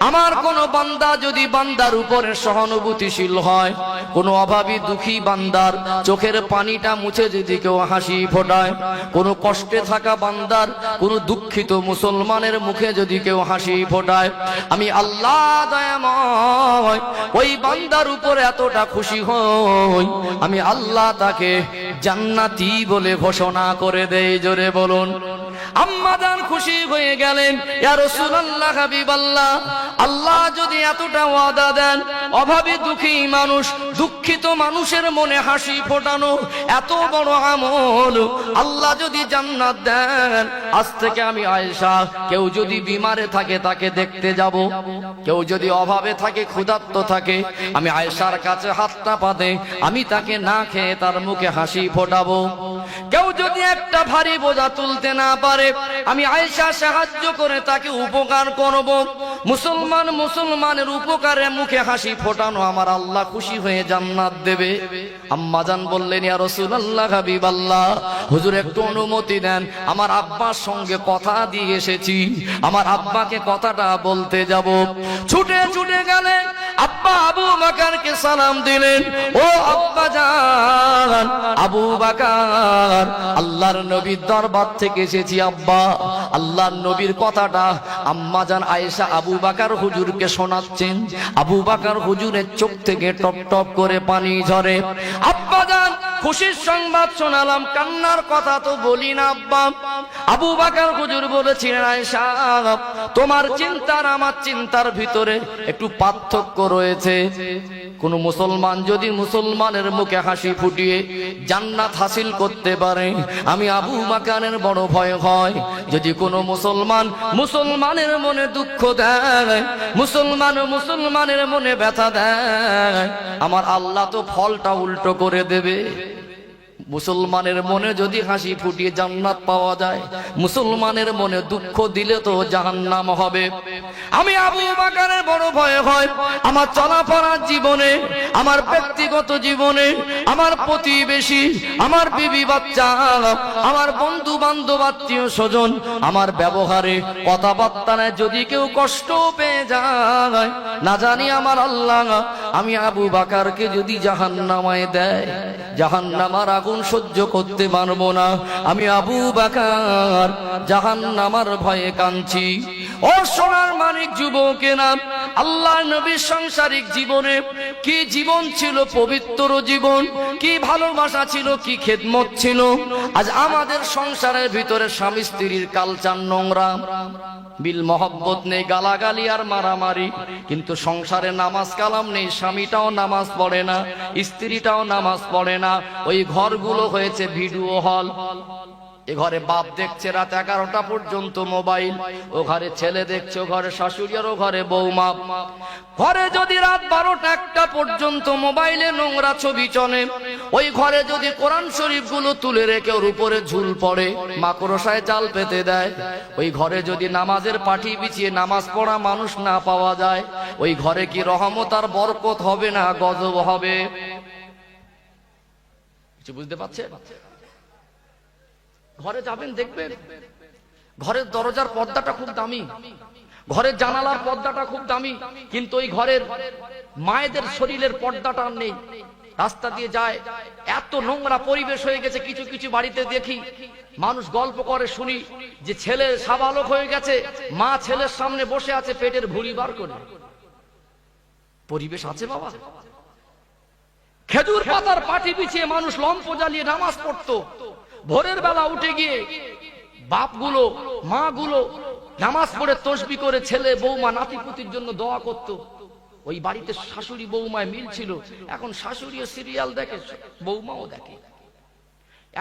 A: আমার কোন বান্দা যদি বান্দার উপরে সহানুভূতিশীল হয়, কোন অভাবী দুঃখী বান্দার চোখের পানিটা মুছে যদি কেউ হাসি ফোটায়, কোন কষ্টে থাকা বান্দার, কোন দুঃখিত মুসলমানের মুখে যদি কেউ হাসি ফোটায়, আমি আল্লাহ দয়াময় ওই বান্দার উপরে এতটা খুশি হই, আমি আল্লাহ তাকে জান্নাতি বলে ঘোষণা করে দেই। জোরে বলুন। আম্মা জান খুশি হয়ে গেলেন, ইয়া রাসূলুল্লাহ, হাবিবাল্লাহ, আল্লাহ যদি এতটা ওয়াদা দেন, অভাবী দুঃখী মানুষ, দুঃখিত মানুষের মনে হাসি ফোটানো এত বড় আমল, আল্লাহ যদি জান্নাত দেন, আজ থেকে আমি আয়েশা, কেউ যদি বিমারে থাকে তাকে দেখতে যাব, কেউ যদি অভাবে থাকে, ক্ষুধার্ত থাকে, আমি আয়েশার কাছে হাতটা পাতে আমি তাকে না খেয়ে তার মুখে হাসি ফোটাবো। কেউ যদি একটা ভারী বোঝা তুলতে না পারে, আমি আয়েশা সাহায্য করে তাকে উপকার করব। মুসলমানের উপকারে মুখে হাসি ফোটানো আমার আল্লাহ খুশি হয়ে জান্নাত দেবে। আম্মা জান বললেন, ইয়া রাসূলুল্লাহ, হাবিবাল্লাহ, হুজুর একটু অনুমতি দেন, আমার আব্বার সঙ্গে কথা দিয়ে এসেছি, আমার আব্বাকে কথাটা বলতে যাব। ছুটে ছুটে গেলেন, আব্বা আবু বকরকে সালাম দিলেন, ও আব্বা জান আবু বকর, আল্লাহর নবীর দরবার থেকে এসেছি আব্বা। আল্লাহর নবীর কথাটা আম্মা জান আয়েশা আবু বকর হুজুরকে শোনাচ্ছেন। আবু বকর হুজুরের চোখ থেকে টপ টপ করে পানি ঝরে। আব্বা জান খুশির সংবাদ শোনালাম, কান্নার কথা তো বলি না আব্বা। আবু বকর হুজুর বলেছিলেন, আয়েশা তোমার চিন্তার আমার চিন্তার ভিতরে একটু পার্থক্য রয়েছে। কোন মুসলমান যদি মুসলমানের মুখে হাসি ফুটিয়ে জান্নাত হাসিল করতে পারে, আমি আবু বকরের বড় ভয় হয়। যদি কোনো মুসলমান মুসলমানের মনে দুঃখ দেয়, মুসলমানের মনে ব্যথা দেয়, আমার আল্লাহ তো ফলটা উল্টো করে দেবে। মুসলমানের মনে যদি হাসি ফুটিয়ে জান্নাত পাওয়া যায়, মুসলমানের মনে দুঃখ দিলে তো জাহান্নাম হবে। আমি আবু বকরের বড় ভয় হয় আমার চলাফেরার জীবনে, আমার ব্যক্তিগত জীবনে, আমার প্রতিবেশী, আমার বিবি বাচ্চা, আমার বন্ধু বান্ধব, আত্মীয় স্বজন, আমার ব্যবহারে কথাবার্তায় যদি কেউ কষ্ট পেয়ে যায়, না জানি আমার আল্লাহ আমি আবু বকরকে যদি জাহান্নামায় দেয়, জাহান্নামার আগুন সহ্য করতে পারবো না। আমি আবু বকর জাহান্নামার ভয়ে কাঁদছি। ও সোনার মানিক যুবকেরা, আল্লাহ নবীর সাংসারিক জীবনে কি জীবন ছিল, পবিত্র জীবন, কি ভালোবাসা ছিল, কি খেদমত ছিল। আজ আমাদের সংসারের ভিতরে স্বামী স্ত্রীর কালচার নোংরা, বিল মহব্বত নেই, গালাগালি আর মারামারি। কিন্তু সংসারে নামাজ কালাম নেই, স্বামীটাও নামাজ পড়ে না, স্ত্রীটাও নামাজ পড়ে না। ওই ঘরগুলো হয়েছে ভিডিও হল। এ ঘরে বাপ দেখছে রাত 11টা পর্যন্ত মোবাইল, ও ঘরে ছেলে দেখছে, ও ঘরে শাশুড়ি, আর ও ঘরে বৌমা। ঘরে যদি রাত 12টা 1টা পর্যন্ত মোবাইলে নোংরা ছবি চলে, ওই ঘরে যদি কোরআন শরীফ গুলো তুলে রেখে ওর উপরে ঝুল পড়ে, মাকড়সায় জাল পেতে দেয়, ওই ঘরে যদি নামাজের পাঠি বিছিয়ে নামাজ পড়া মানুষ না পাওয়া যায়, ওই ঘরে কি রহমত আর বরকত হবে না গজব হবে? কিছু বুঝতে পারছেন? ঘরে যাবেন দেখবেন ঘরের দরজার পর্দাটা খুব দামি, ঘরের জানালার পর্দাটা খুব দামি, কিন্তু ওই ঘরের মায়েদের শরীরের পর্দাটা নেই। রাস্তা দিয়ে যায়, এত নোংরা পরিবেশ হয়ে গেছে। কিছু কিছু বাড়িতে দেখি মানুষ গল্প করে শুনি যে ছেলে সাবালক হয়ে গেছে, মা ছেলের সামনে বসে আছে পেটের ভুঁড়ি বার করে। পরিবেশ আছে বাবা? খেজুর পাতার পাটি বিছিয়ে মানুষ লম্ফ জ্বালিয়ে নামাজ পড়তো। ভোরের বেলা উঠে গিয়ে বাপগুলো, মাগুলো নামাজ পড়ে তসবিহ করে ছেলে বৌমা নাতিপুতির জন্য দোয়া করত। ওই বাড়িতে শাশুড়ি বৌমায় মিল ছিল। এখন শাশুড়িও সিরিয়াল দেখে, বৌমাও দেখে।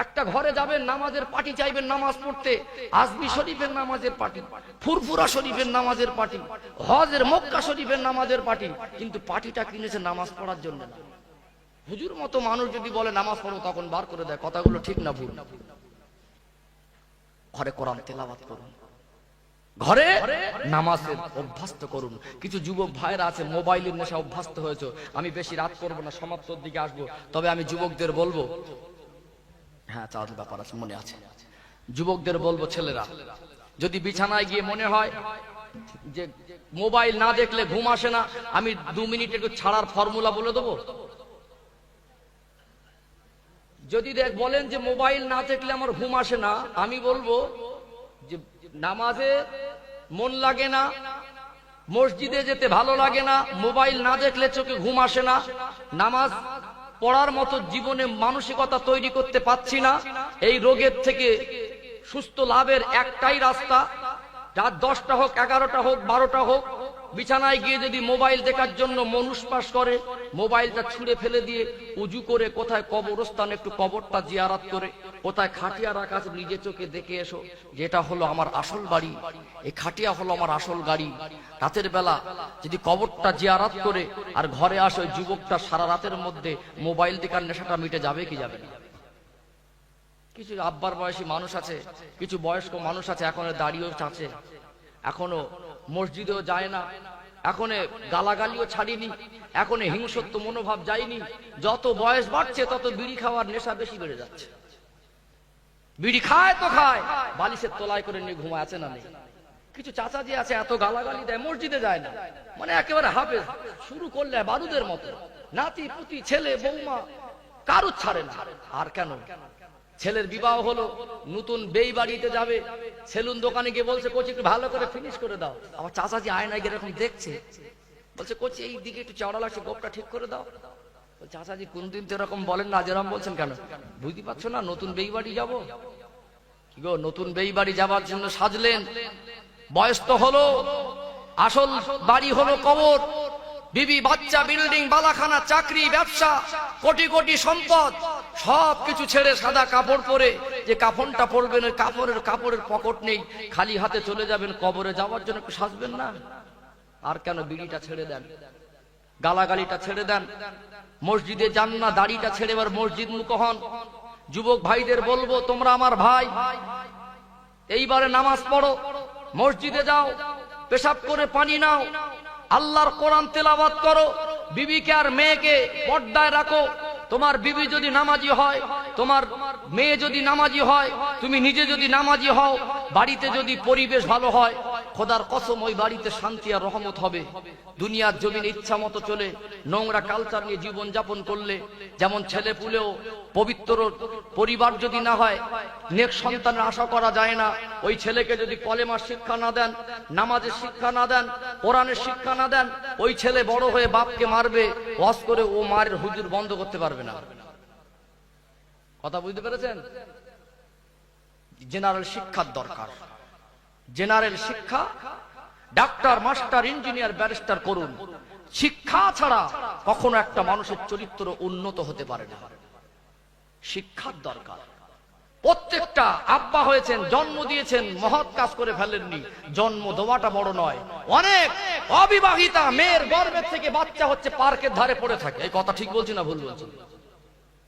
A: একটা ঘরে যাবেন, নামাজের পাটি চাইবেন নামাজ পড়তে, আজমি শরীফের নামাজের পাটি, ফুরফুরা শরীফের নামাজের পাটি, হজের মক্কা শরীফের নামাজের পাটি, কিন্তু পাটিটা কিনেছে নামাজ পড়ার জন্য না। হুজুর মতো মানুষ যদি বলে নামাজ পড়ো, তখন বার করে দেয়। কথাগুলো ঠিক না ভুল? ঘরে কোরআন তেলাওয়াত করুন, ঘরে নামাজের অভ্যস্ত করুন। কিছু যুবক ভাইরা আছে মোবাইলের নেশা অভ্যস্ত হয়েছে। আমি বেশি রাত করবো না, সমাপ্তর দিকে আসবো। তবে আমি যুবকদের বলবো, হ্যাঁ চাঁদ ব্যাপার আছে, মনে আছে, যুবকদের বলবো, ছেলেরা যদি বিছানায় গিয়ে মনে হয় যে মোবাইল না দেখলে ঘুম আসে না, আমি 2 মিনিট একটু ছাড়ার ফর্মুলা বলে দেবো। যদি বলেন যে মোবাইল না দেখলে আমার ঘুম আসে না, আমি বলবো যে নামাজে মন লাগে না, মসজিদে যেতে ভালো লাগে না, মোবাইল না দেখলে চোখে ঘুম আসে না, নামাজ পড়ার মতো জীবনে মানসিকতা তৈরি করতে পারছি না, এই রোগের থেকে সুস্থ লাভের একটাই রাস্তা, রাত 10টা হোক, 11টা হোক, 12টা হোক, বিছানায় গিয়ে যদি মোবাইল দেখার জন্য মন উসপাস করে, মোবাইলটা ছুঁড়ে ফেলে দিয়ে উজু করে কোথায় কবরস্থান একটু কবরটা জিয়ারত করে, কোথায় খাটিয়া রাখা আছে নিজে চোখে দেখে এসো, যেটা হলো আমার আসল বাড়ি, এই খাটিয়া হলো আমার আসল গাড়ি। রাতের বেলা যদি কবরটা জিয়ারত করে আর ঘরে আসে, ওই যুবকটা সারা রাতের মধ্যে মোবাইল দেখার নেশাটা মিটে যাবে কি যাবে না? কিছু আব্বার বয়সী মানুষ আছে, কিছু বয়স্ক মানুষ আছে, এখনো দাড়িও চাচে, এখনো মসজিদেও যায় না, এখনো গালাগালিও ছাড়িনি, এখনো হিংসত্ব মনোভাব যায়নি। যত বয়স বাড়ছে তত বিড়ি খাওয়ার নেশা বেশি বেড়ে যাচ্ছে। বিড়ি খায় তো খায়, বালিশের তলায় করে নিয়ে ঘুমায়, আছে না নেই? কিছু চাচাজি আছে এত গালাগালি দেয়, মসজিদে যায় না, মানে একেবারে হাফেজ, শুরু করলে বারুদের মতো, নাতি পুতি ছেলে বৌমা কারো ছাড়ে না। আর কেন? ছেলের বিবাহ হলো, নতুন বেই বাড়িতে যাবে, সেলুন দোকানে গিয়ে বলছে কোচি একটু ভালো করে ফিনিশ করে দাও। আমার চাচাজি আয়নায় গিয়ে এরকম দেখছে, বলছে কোচি এই দিকে একটু চওড়া লাগছে, গোপটা ঠিক করে দাও। চাচাজি কোনদিন তো এরকম বলেন না, যেরকম বলছেন কেন? বুঝতে পারছো না নতুন বেইবাড়ি যাব? কি গো, নতুন বেইবাড়ি যাবার জন্য সাজলেন, বয়স তো হলো, আসল বাড়ি হলো কবর। বিবি বাচ্চা, বিল্ডিং, বালাখানা, চাকরি, ব্যবসা, কোটি কোটি সম্পদ, সব কিছু ছেড়ে সাদা কাপড় পরে যে কাফনটা পরবেন, ওই কাপড়ের পকেট নেই, খালি হাতে চলে যাবেন কবরে যাওয়ার জন্য, একটু সাজবেন না? আর কেন বিড়িটা ছেড়ে দেন, গালাগালিটা ছেড়ে দেন, মসজিদে যান না, দাড়িটা ছেড়ে এবার মসজিদ মুখ হন। যুবক ভাইদের বলবো, তোমরা আমার ভাই, এইবারে নামাজ পড়ো, মসজিদে যাও, পেশাব করে পানি নাও, আল্লাহর কোরআন তেলাওয়াত করো, বিবিকে আর মেয়েকে পর্দায় রাখো। তোমার বিবি যদি নামাজি হয়, তোমার মেয়ে যদি নামাজি হয়, তুমি নিজে যদি নামাজি হও, বাড়িতে যদি পরিবেশ ভালো হয়, খোদার কসম ওই বাড়িতে শান্তি আর রহমত হবে। দুনিয়ার জমিনে ইচ্ছা মতো চলে নোংরা কালচার নিয়ে জীবন যাপন করলে, যেমন ছেলে পুলেও পবিত্র পরিবার যদি না হয়, নেক সন্তানের আশা করা যায় না। ওই ছেলেকে যদি কলেমার শিক্ষা না দেন, নামাজের শিক্ষা না দেন, কোরআনের শিক্ষা না দেন, ওই ছেলে বড় হয়ে বাপকে মারবে, ওয়াজ করে ও মায়ের হুজুর বন্ধ করতে পারবে না। কথা বুঝতে পেরেছেন? জেনারেল শিক্ষার দরকার, জেনারেল শিক্ষা। ডাক্তার, মাস্টার, ইঞ্জিনিয়ার, ব্যারিস্টার করুন, শিক্ষা ছাড়া কখনো একটা মানুষের চরিত্র উন্নত হতে পারে না। শিক্ষার দরকার। প্রত্যেকটা আব্বা হয়েছেন, জন্ম দিয়েছেন, মহৎ কাজ করে ফেলেননি। জন্ম দেওয়াটা বড় নয়। অনেক অবিবাহিতা মেয়ের গর্ভের থেকে বাচ্চা হচ্ছে পার্কের ধারে পড়ে থাকে। এই কথা ঠিক বলছি না ভুল বলছি?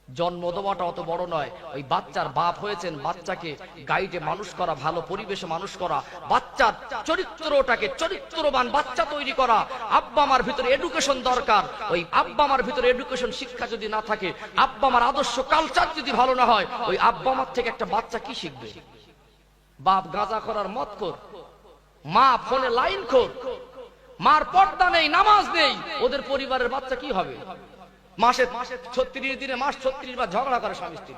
A: জন্ম দেওয়াটা অত বড় নয়। ওই বাচ্চার বাপ হয়েছেন, বাচ্চাকে গাইডে মানুষ করা, ভালো পরিবেশে মানুষ করা, বাচ্চার চরিত্রটাকে চরিত্রবান বাচ্চা তৈরি করা। আব্বা মার ভিতরে এডুকেশন দরকার। ওই আব্বা মার ভিতরে এডুকেশন শিক্ষা যদি না থাকে, আব্বা মার আদর্শ কালচার যদি ভালো না হয়, ওই আব্বা মার থেকে একটা বাচ্চা কি শিখবে? বাপ গাঁজা করার মত কর, মা ফোনে লাইন কর, মার পর্দা নেই, নামাজ নেই, ওদের পরিবারের বাচ্চা কি হবে? মাসে 36 দিনে মাস 36 বার ঝগড়া করে স্বামী স্ত্রী।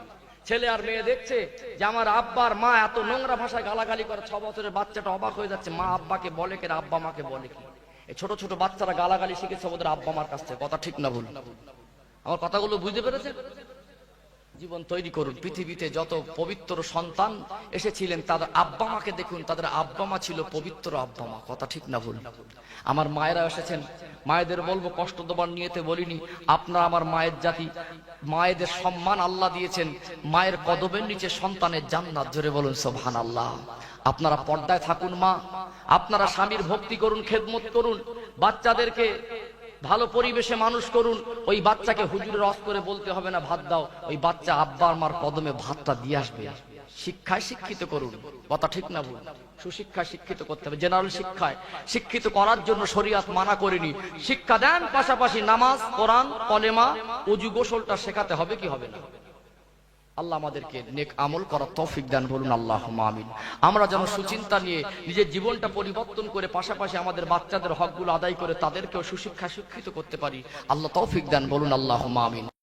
A: ছেলে আর মেয়ে দেখছে যে আমার আব্বার মা এত নোংরা ভাষায় গালাগালি করে। 6 বছরের বাচ্চাটা অবাক হয়ে যাচ্ছে, মা আব্বাকে বলে কে, আব্বা মাকে বলে কি? এই ছোট ছোট বাচ্চারা গালাগালি শিখেছে ওদের আব্বা মার কাছ থেকে। কথা ঠিক না ভুল? আমার কথাগুলো বুঝতে পেরেছেন? জীবন তৈরি করুন। পৃথিবীতে যত পবিত্র সন্তান এসেছিলেন, তাদের আব্বা মাকে দেখুন, তাদের আব্বা মা ছিল পবিত্র আব্বা মা। কথা ঠিক না ভুল? আমার মায়েরা এসেছেন, মায়েদের বলবো, কষ্ট দেবার নিয়েতে বলিনি, আপনারা আমার মায়ের জাতি, মায়েদের সম্মান আল্লাহ দিয়েছেন। মায়ের কদমের নিচে সন্তানের জান্নাত। জোরে বলুন সুবহানাল্লাহ। আপনারা পর্দায় থাকুন মা, আপনারা স্বামীর ভক্তি করুন, খেদমত করুন, বাচ্চাদেরকে ভালো পরিবেশে মানুষ করুন। ওই বাচ্চাকে হুজুরের রস করে বলতে হবে না ভাত দাও, ওই বাচ্চা আব্বা আমার কদমে ভাতটা দিয়ে আসবে। শিক্ষায় শিক্ষিত করুন। কথা ঠিক না ভুল? সুশিক্ষায় শিক্ষিত করতে হবে। জেনারেল শিক্ষায় শিক্ষিত করার জন্য শরীয়ত মানা করেনি। শিক্ষা দেন, পাশাপাশি নামাজ, কোরআন, কলেমা, ওযু, গোসলটা শেখাতে হবে কি হবে না? আল্লাহ আমাদেরকে নেক আমল করার তৌফিক দান, বলুন আল্লাহুম্মা আমিন। আমরা যেন সুচিন্তা নিয়ে নিজের জীবনটা পরিবর্তন করে পাশাপাশি আমাদের বাচ্চাদের হকগুলো আদায় করে তাদেরকেও সুশিক্ষা শিক্ষিত করতে পারি। আল্লাহ তৌফিক দান, বলুন আল্লাহুম্মা আমিন।